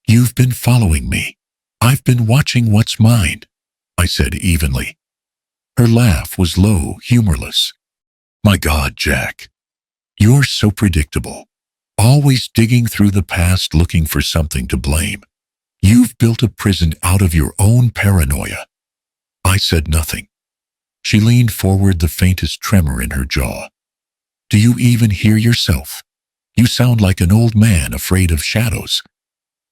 "You've been following me. I've been watching what's mine," I said evenly. Her laugh was low, humorless. "My God, Jack. You're so predictable. Always digging through the past looking for something to blame. You've built a prison out of your own paranoia." I said nothing. She leaned forward, the faintest tremor in her jaw. "Do you even hear yourself? You sound like an old man afraid of shadows.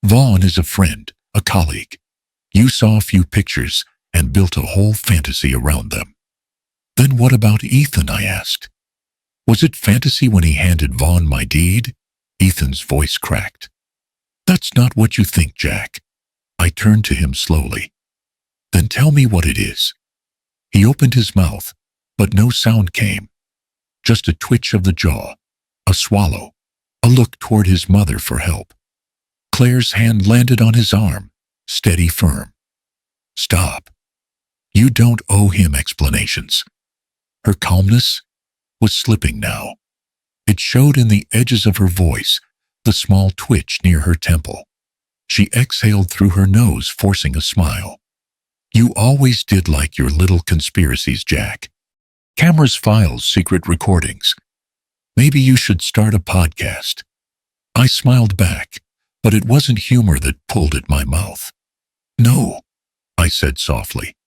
Vaughn is a friend, a colleague. You saw a few pictures and built a whole fantasy around them." "Then what about Ethan?" I asked. "Was it fantasy when he handed Vaughn my deed?" Ethan's voice cracked. "That's not what you think, Jack." I turned to him slowly. "Then tell me what it is." He opened his mouth, but no sound came. Just a twitch of the jaw, a swallow, a look toward his mother for help. Claire's hand landed on his arm, steady, firm. "Stop. You don't owe him explanations." Her calmness was slipping now. It showed in the edges of her voice, the small twitch near her temple. She exhaled through her nose, forcing a smile. "You always did like your little conspiracies, Jack. Cameras, files, secret recordings. Maybe you should start a podcast." I smiled back, but it wasn't humor that pulled at my mouth. "No," I said softly.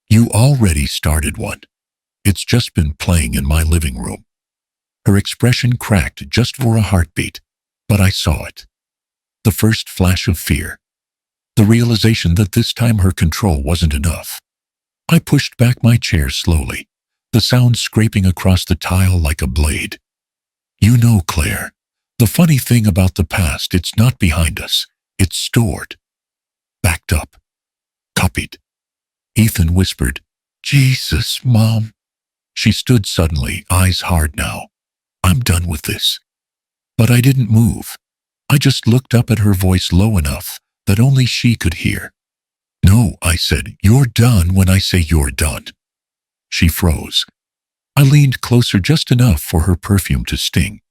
"You already started one. It's just been playing in my living room." Her expression cracked just for a heartbeat, but I saw it. The first flash of fear. The realization that this time her control wasn't enough. I pushed back my chair slowly, the sound scraping across the tile like a blade. "You know, Claire, the funny thing about the past, it's not behind us. It's stored. Backed up. Copied." Ethan whispered, "Jesus, Mom." She stood suddenly, eyes hard now. "I'm done with this." But I didn't move. I just looked up at her, voice low enough that only she could hear. "No," I said, "you're done when I say you're done." She froze. I leaned closer just enough for her perfume to sting.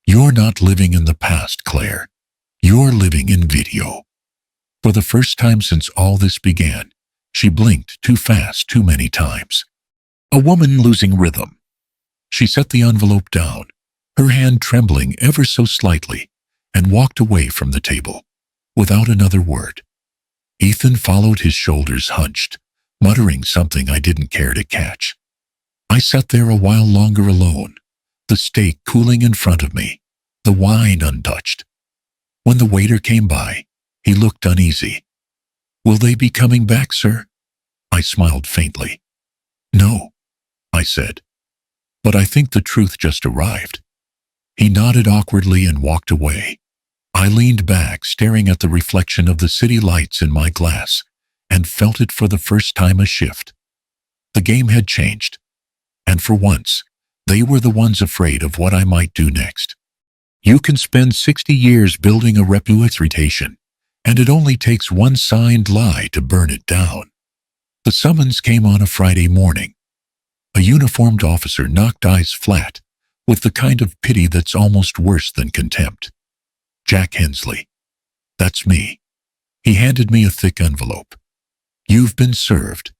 "You're not living in the past, Claire. You're living in video." For the first time since all this began, she blinked too fast, too many times. A woman losing rhythm. She set the envelope down, her hand trembling ever so slightly, and walked away from the table, without another word. Ethan followed, his shoulders hunched, muttering something I didn't care to catch. I sat there a while longer alone, the steak cooling in front of me, the wine untouched. When the waiter came by, he looked uneasy. "Will they be coming back, sir?" I smiled faintly. "No," I said. "But I think the truth just arrived." He nodded awkwardly and walked away. I leaned back, staring at the reflection of the city lights in my glass, and felt it for the first time, a shift. The game had changed, and for once, they were the ones afraid of what I might do next. You can spend 60 years building a reputation, and it only takes one signed lie to burn it down. The summons came on a Friday morning. A uniformed officer knocked eyes flat, with the kind of pity that's almost worse than contempt. "Jack Hensley." "That's me." He handed me a thick envelope. "You've been served."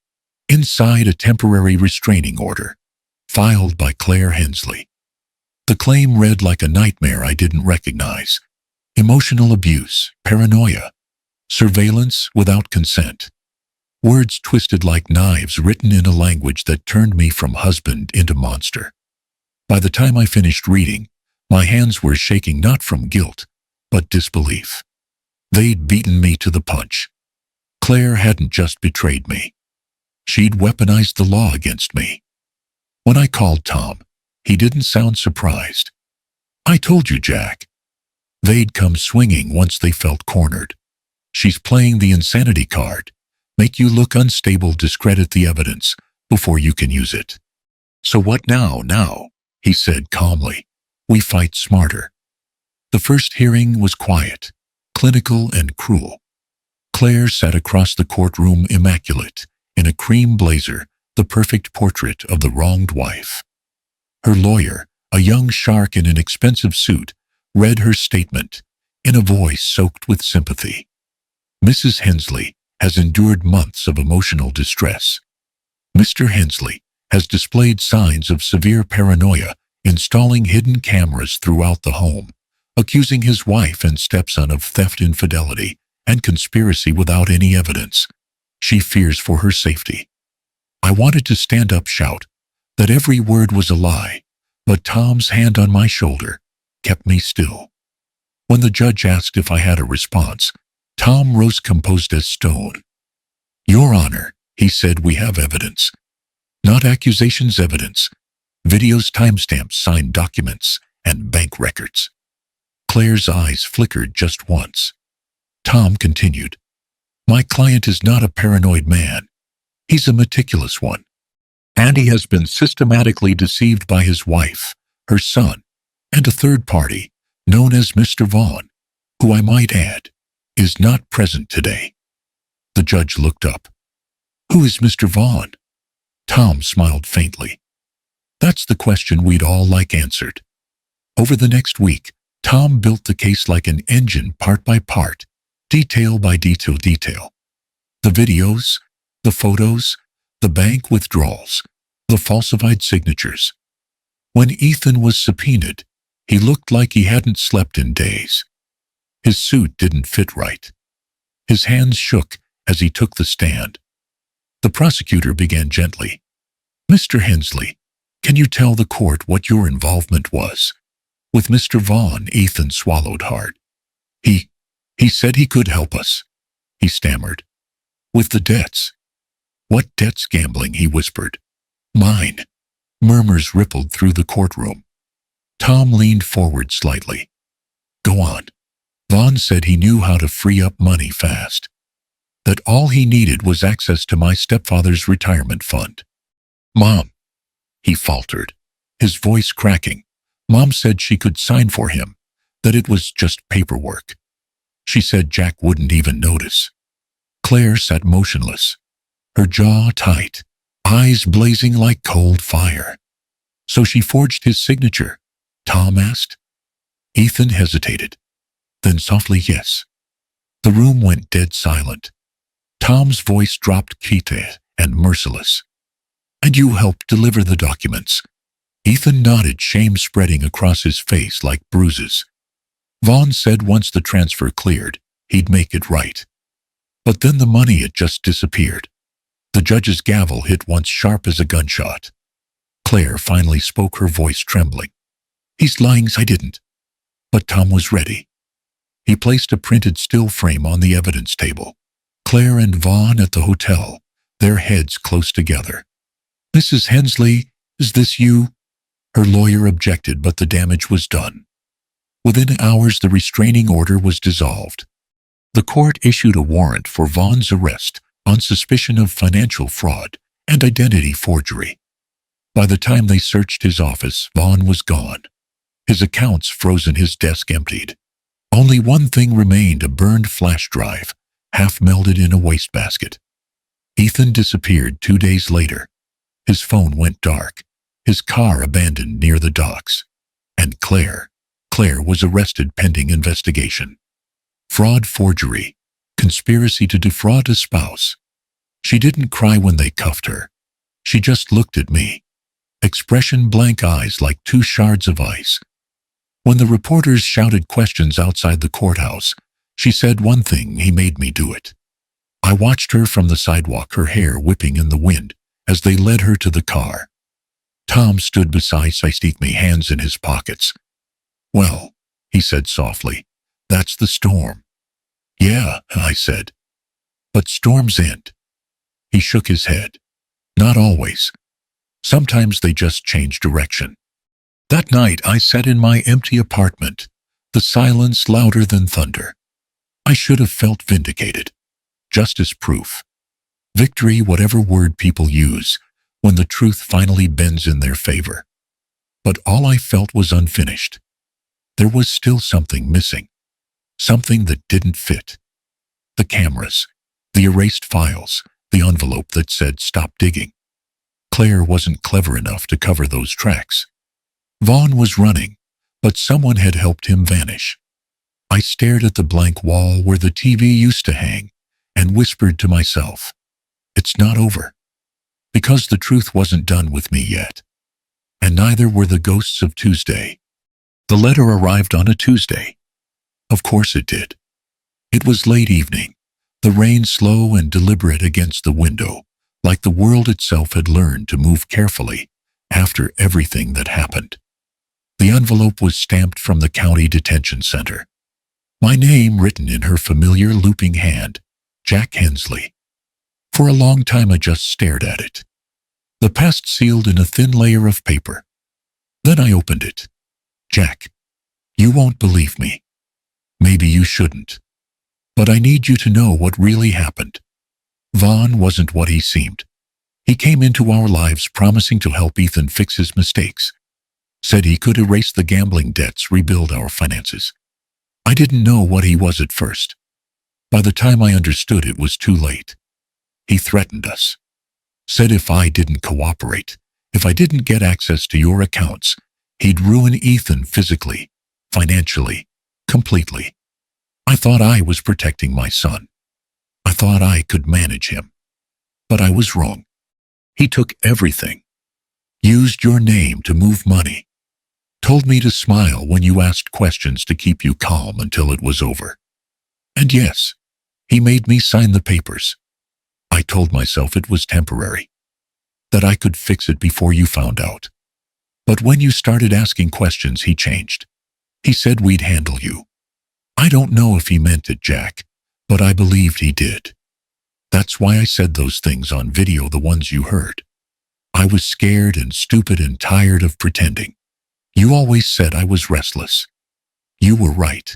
Inside, a temporary restraining order, filed by Claire Hensley. The claim read like a nightmare I didn't recognize. Emotional abuse, paranoia, surveillance without consent. Words twisted like knives, written in a language that turned me from husband into monster. By the time I finished reading, my hands were shaking, not from guilt, but disbelief. They'd beaten me to the punch. Claire hadn't just betrayed me. She'd weaponized the law against me. When I called Tom, he didn't sound surprised. "I told you, Jack." They'd come swinging once they felt cornered. "She's playing the insanity card. Make you look unstable, discredit the evidence before you can use it." "So what now?" He said calmly. "We fight smarter." The first hearing was quiet. clinical and cruel. Claire sat across the courtroom immaculate, in a cream blazer, the perfect portrait of the wronged wife. Her lawyer, a young shark in an expensive suit, read her statement in a voice soaked with sympathy. Mrs. Hensley has endured months of emotional distress. Mr. Hensley has displayed signs of severe paranoia, installing hidden cameras throughout the home, accusing his wife and stepson of theft, infidelity, and conspiracy without any evidence. She fears for her safety. I wanted to stand up, shout that every word was a lie, but Tom's hand on my shoulder kept me still. When the judge asked if I had a response, Tom rose composed as stone. "Your Honor," he said, "we have evidence. Not accusations, evidence. Videos, timestamps, signed documents, and bank records." Claire's eyes flickered just once. Tom continued, "My client is not a paranoid man. He's a meticulous one. And he has been systematically deceived by his wife, her son, and a third party, known as Mr. Vaughn, who I might add, is not present today." The judge looked up. "Who is Mr. Vaughn?" Tom smiled faintly. "That's the question we'd all like answered." Over the next week, Tom built the case like an engine, part by part, detail by detail. The videos, the photos, the bank withdrawals, the falsified signatures. When Ethan was subpoenaed, he looked like he hadn't slept in days. His suit didn't fit right. His hands shook as he took the stand. The prosecutor began gently. "Mr. Hensley, can you tell the court what your involvement was with Mr. Vaughn?" Ethan swallowed hard. He said he could help us," he stammered. "With the debts." "What debts?" "Gambling," he whispered. "Mine." Murmurs rippled through the courtroom. Tom leaned forward slightly. "Go on." "Vaughn said he knew how to free up money fast. That all he needed was access to my stepfather's retirement fund." "Mom," he faltered, his voice cracking. "Mom said she could sign for him, that it was just paperwork. She said Jack wouldn't even notice." Claire sat motionless, her jaw tight, eyes blazing like cold fire. "So she forged his signature?" Tom asked. Ethan hesitated, then softly, "Yes." The room went dead silent. Tom's voice dropped quiet and merciless. "And you helped deliver the documents?" Ethan nodded, shame spreading across his face like bruises. "Vaughn said once the transfer cleared, he'd make it right. But then the money, it just disappeared." The judge's gavel hit once, sharp as a gunshot. Claire finally spoke, her voice trembling. "He's lying, I didn't." But Tom was ready. He placed a printed still frame on the evidence table. Claire and Vaughn at the hotel, their heads close together. "Mrs. Hensley, is this you?" Her lawyer objected, but the damage was done. Within hours, the restraining order was dissolved. The court issued a warrant for Vaughn's arrest on suspicion of financial fraud and identity forgery. By the time they searched his office, Vaughn was gone. His accounts frozen, his desk emptied. Only one thing remained, a burned flash drive, half melted in a wastebasket. Ethan disappeared 2 days later. His phone went dark, his car abandoned near the docks. And Claire was arrested pending investigation. Fraud, forgery, conspiracy to defraud a spouse. She didn't cry when they cuffed her. She just looked at me. Expression blank, eyes like two shards of ice. When the reporters shouted questions outside the courthouse, she said one thing: "He made me do it." I watched her from the sidewalk, her hair whipping in the wind, as they led her to the car. Tom stood beside me, hands in his pockets. "Well," he said softly, "that's the storm." "Yeah," I said. "But storms end." He shook his head. "Not always. Sometimes they just change direction." That night I sat in my empty apartment, the silence louder than thunder. I should have felt vindicated. Justice proof. Victory, whatever word people use, when the truth finally bends in their favor. But all I felt was unfinished. There was still something missing. Something that didn't fit. The cameras, the erased files, the envelope that said stop digging. Claire wasn't clever enough to cover those tracks. Vaughn was running, but someone had helped him vanish. I stared at the blank wall where the TV used to hang and whispered to myself, it's not over. Because the truth wasn't done with me yet. And neither were the ghosts of Tuesday. The letter arrived on a Tuesday. Of course it did. It was late evening, the rain slow and deliberate against the window, like the world itself had learned to move carefully after everything that happened. The envelope was stamped from the county detention center. My name written in her familiar looping hand, Jack Hensley. For a long time I just stared at it. The past sealed in a thin layer of paper. Then I opened it. Jack, you won't believe me. Maybe you shouldn't. But I need you to know what really happened. Vaughn wasn't what he seemed. He came into our lives promising to help Ethan fix his mistakes. Said he could erase the gambling debts, rebuild our finances. I didn't know what he was at first. By the time I understood, it was too late. He threatened us. Said if I didn't cooperate, if I didn't get access to your accounts, he'd ruin Ethan physically, financially, completely. I thought I was protecting my son. I thought I could manage him. But I was wrong. He took everything. Used your name to move money. Told me to smile when you asked questions to keep you calm until it was over. And yes, he made me sign the papers. I told myself it was temporary, that I could fix it before you found out. But when you started asking questions, he changed. He said we'd handle you. I don't know if he meant it, Jack, but I believed he did. That's why I said those things on video, the ones you heard. I was scared and stupid and tired of pretending. You always said I was restless. You were right.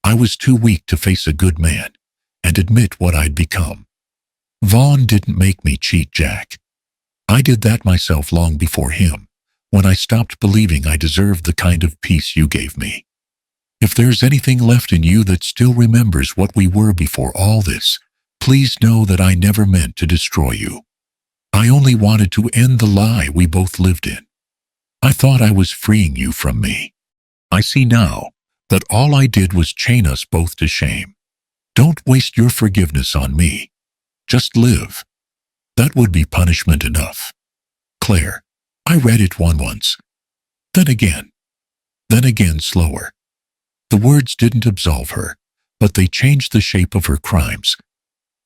I was too weak to face a good man and admit what I'd become. Vaughn didn't make me cheat, Jack. I did that myself long before him, when I stopped believing I deserved the kind of peace you gave me. If there's anything left in you that still remembers what we were before all this, please know that I never meant to destroy you. I only wanted to end the lie we both lived in. I thought I was freeing you from me. I see now that all I did was chain us both to shame. Don't waste your forgiveness on me. Just live. That would be punishment enough. Claire, I read it once. Then again slower. The words didn't absolve her, but they changed the shape of her crimes.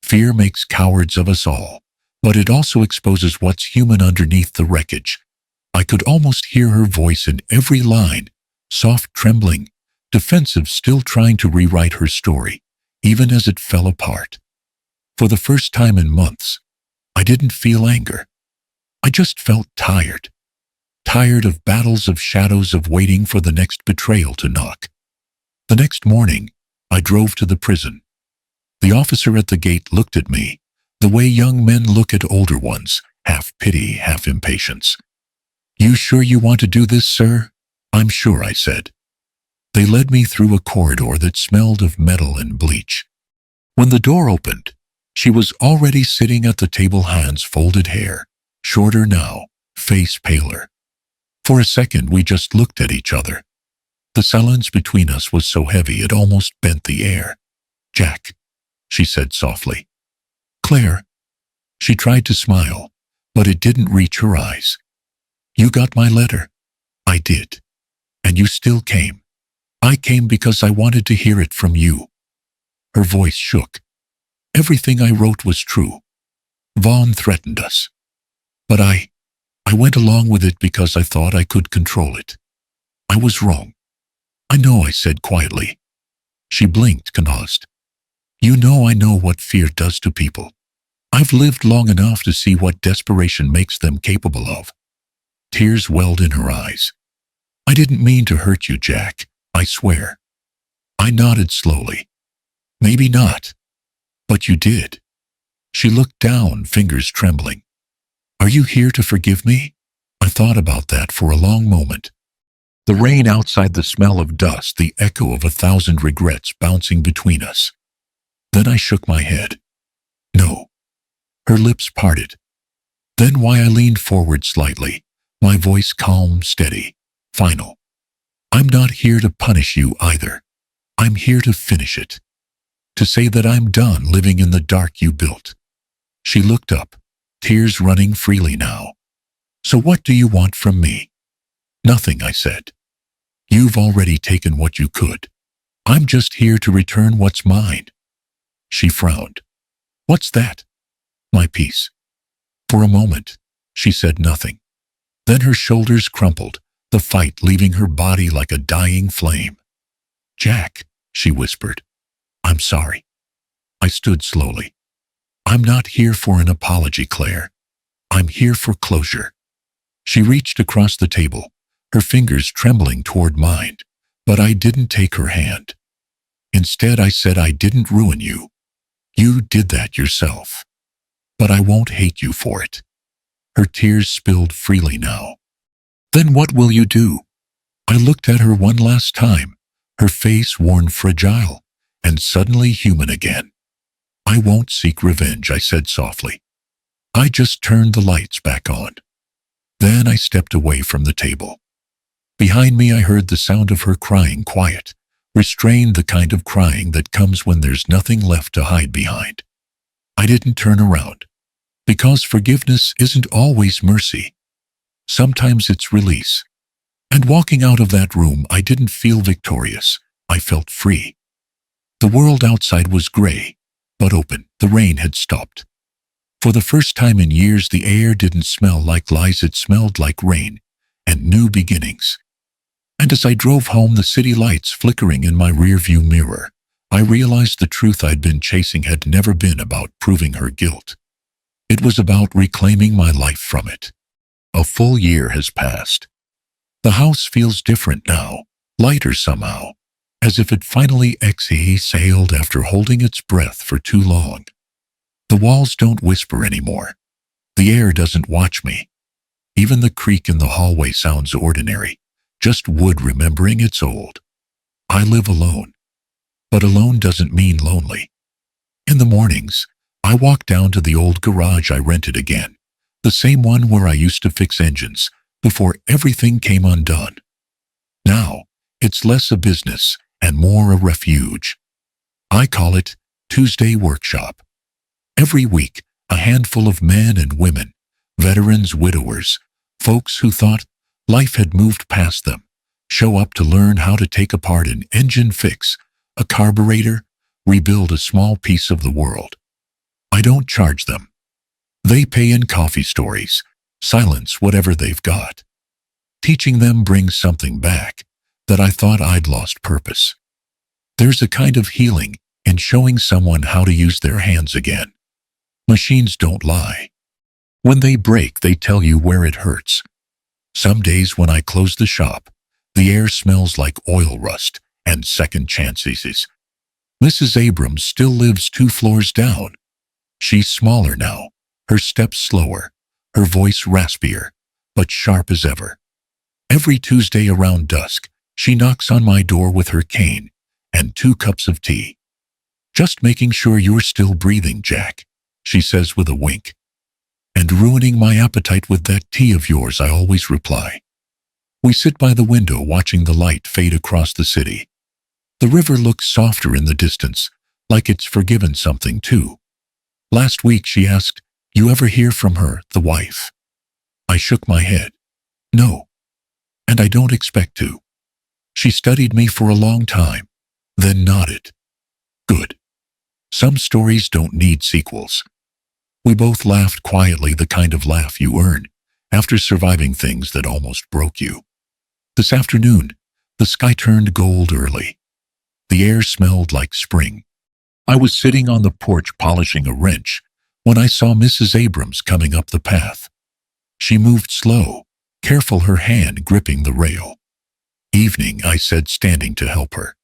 Fear makes cowards of us all, but it also exposes what's human underneath the wreckage. I could almost hear her voice in every line, soft, trembling, defensive, still trying to rewrite her story, even as it fell apart. For the first time in months, I didn't feel anger. I just felt tired. Tired of battles, of shadows, of waiting for the next betrayal to knock. The next morning, I drove to the prison. The officer at the gate looked at me, the way young men look at older ones, half pity, half impatience. You sure you want to do this, sir? I'm sure, I said. They led me through a corridor that smelled of metal and bleach. When the door opened, she was already sitting at the table, hands folded, hair shorter now, face paler. For a second, we just looked at each other. The silence between us was so heavy it almost bent the air. Jack, she said softly. Claire. She tried to smile, but it didn't reach her eyes. You got my letter. I did. And you still came. I came because I wanted to hear it from you. Her voice shook. Everything I wrote was true. Vaughn threatened us. But I went along with it because I thought I could control it. I was wrong. I know, I said quietly. She blinked, convinced. You know I know what fear does to people. I've lived long enough to see what desperation makes them capable of. Tears welled in her eyes. I didn't mean to hurt you, Jack, I swear. I nodded slowly. Maybe not. But you did. She looked down, fingers trembling. Are you here to forgive me? I thought about that for a long moment. The rain outside, the smell of dust, the echo of 1,000 regrets bouncing between us. Then I shook my head. No. Her lips parted. Then why I leaned forward slightly, my voice calm, steady, final. I'm not here to punish you either. I'm here to finish it. To say that I'm done living in the dark you built. She looked up, tears running freely now. So what do you want from me? Nothing, I said. You've already taken what you could. I'm just here to return what's mine. She frowned. What's that? My peace. For a moment, she said nothing. Then her shoulders crumpled, the fight leaving her body like a dying flame. Jack, she whispered. I'm sorry. I stood slowly. I'm not here for an apology, Claire. I'm here for closure. She reached across the table, her fingers trembling toward mine, but I didn't take her hand. Instead, I said, I didn't ruin you. You did that yourself. But I won't hate you for it. Her tears spilled freely now. Then what will you do? I looked at her one last time, her face worn fragile and suddenly human again. I won't seek revenge, I said softly. I just turned the lights back on. Then I stepped away from the table. Behind me I heard the sound of her crying, quiet, restrained, the kind of crying that comes when there's nothing left to hide behind. I didn't turn around, because forgiveness isn't always mercy. Sometimes it's release. And walking out of that room, I didn't feel victorious. I felt free. The world outside was gray, but open. The rain had stopped. For the first time in years, the air didn't smell like lies, it smelled like rain and new beginnings. And as I drove home, the city lights flickering in my rearview mirror, I realized the truth I'd been chasing had never been about proving her guilt. It was about reclaiming my life from it. A full year has passed. The house feels different now, lighter somehow, as if it finally exhaled after holding its breath for too long. The walls don't whisper anymore. The air doesn't watch me. Even the creak in the hallway sounds ordinary, just wood remembering it's old. I live alone. But alone doesn't mean lonely. In the mornings, I walk down to the old garage I rented again, the same one where I used to fix engines before everything came undone. Now, it's less a business and more a refuge. I call it Tuesday Workshop. Every week, a handful of men and women, veterans, widowers, folks who thought life had moved past them, show up to learn how to take apart an engine, fix a carburetor, rebuild a small piece of the world. I don't charge them. They pay in coffee stories, silence, whatever they've got. Teaching them brings something back that I thought I'd lost purpose. There's a kind of healing in showing someone how to use their hands again. Machines don't lie. When they break, they tell you where it hurts. Some days when I close the shop, the air smells like oil rust and second chances. Mrs. Abrams still lives 2 floors down. She's smaller now, her steps slower, her voice raspier, but sharp as ever. Every Tuesday around dusk, she knocks on my door with her cane and 2 cups of tea. Just making sure you're still breathing, Jack, she says with a wink. And ruining my appetite with that tea of yours, I always reply. We sit by the window watching the light fade across the city. The river looks softer in the distance, like it's forgiven something too. Last week she asked, "You ever hear from her, the wife?" I shook my head. No. And I don't expect to. She studied me for a long time, then nodded. Good. Some stories don't need sequels. We both laughed quietly, the kind of laugh you earn after surviving things that almost broke you. This afternoon, the sky turned gold early. The air smelled like spring. I was sitting on the porch polishing a wrench when I saw Mrs. Abrams coming up the path. She moved slow, careful, her hand gripping the rail. "Evening," I said, standing to help her.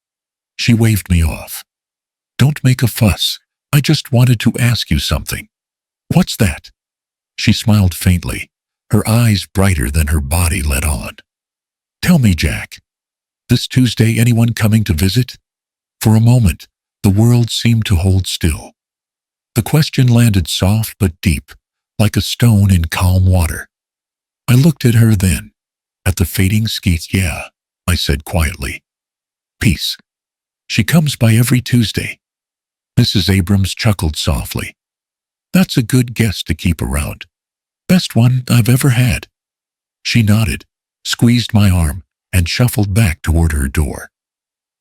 She waved me off. "Don't make a fuss. I just wanted to ask you something." "What's that?" She smiled faintly, her eyes brighter than her body let on. Tell me, Jack, this Tuesday anyone coming to visit? For a moment, the world seemed to hold still. The question landed soft but deep, like a stone in calm water. I looked at her then, at the fading skeets. Yeah, I said quietly. Peace. She comes by every Tuesday. Mrs. Abrams chuckled softly. That's a good guest to keep around. Best one I've ever had. She nodded, squeezed my arm, and shuffled back toward her door.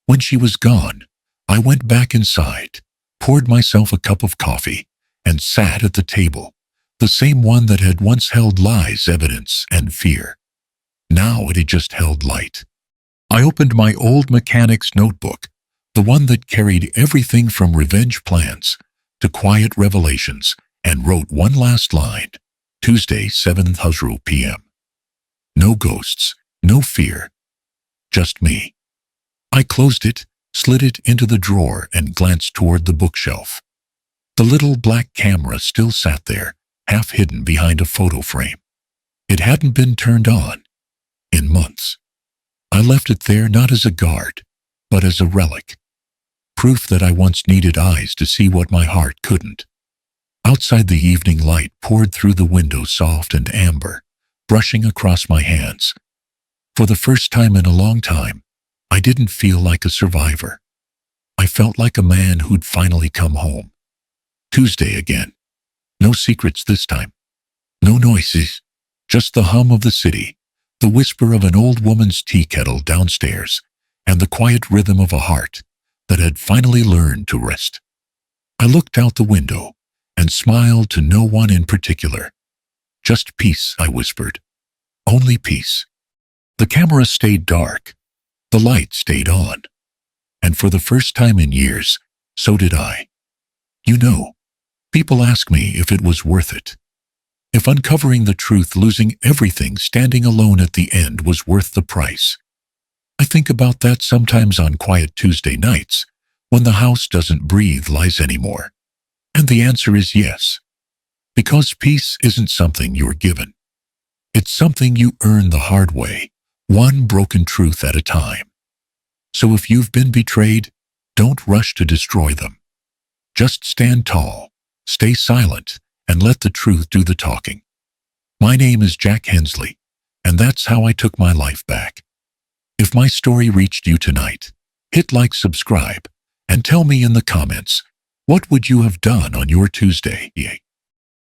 When she was gone, I went back inside, poured myself a cup of coffee, and sat at the table, the same one that had once held lies, evidence, and fear. Now it had just held light. I opened my old mechanic's notebook, the one that carried everything from revenge plans to quiet revelations, and wrote one last line. Tuesday, 7:00 p.m. No ghosts, no fear, just me. I closed it, slid it into the drawer, and glanced toward the bookshelf. The little black camera still sat there, half hidden behind a photo frame. It hadn't been turned on in months. I left it there not as a guard, but as a relic. Proof that I once needed eyes to see what my heart couldn't. Outside, the evening light poured through the window, soft and amber, brushing across my hands. For the first time in a long time, I didn't feel like a survivor. I felt like a man who'd finally come home. Tuesday again. No secrets this time. No noises. Just the hum of the city, the whisper of an old woman's tea kettle downstairs, and the quiet rhythm of a heart that had finally learned to rest. I looked out the window and smiled to no one in particular. Just peace, I whispered. Only peace. The camera stayed dark. The light stayed on. And for the first time in years, so did I. You know, people ask me if it was worth it. If uncovering the truth, losing everything, standing alone at the end was worth the price. I think about that sometimes on quiet Tuesday nights, when the house doesn't breathe lies anymore. And the answer is yes. Because peace isn't something you're given. It's something you earn the hard way, one broken truth at a time. So if you've been betrayed, don't rush to destroy them. Just stand tall, stay silent, and let the truth do the talking. My name is Jack Hensley, and that's how I took my life back. If my story reached you tonight, hit like, subscribe, and tell me in the comments, what would you have done on your Tuesday?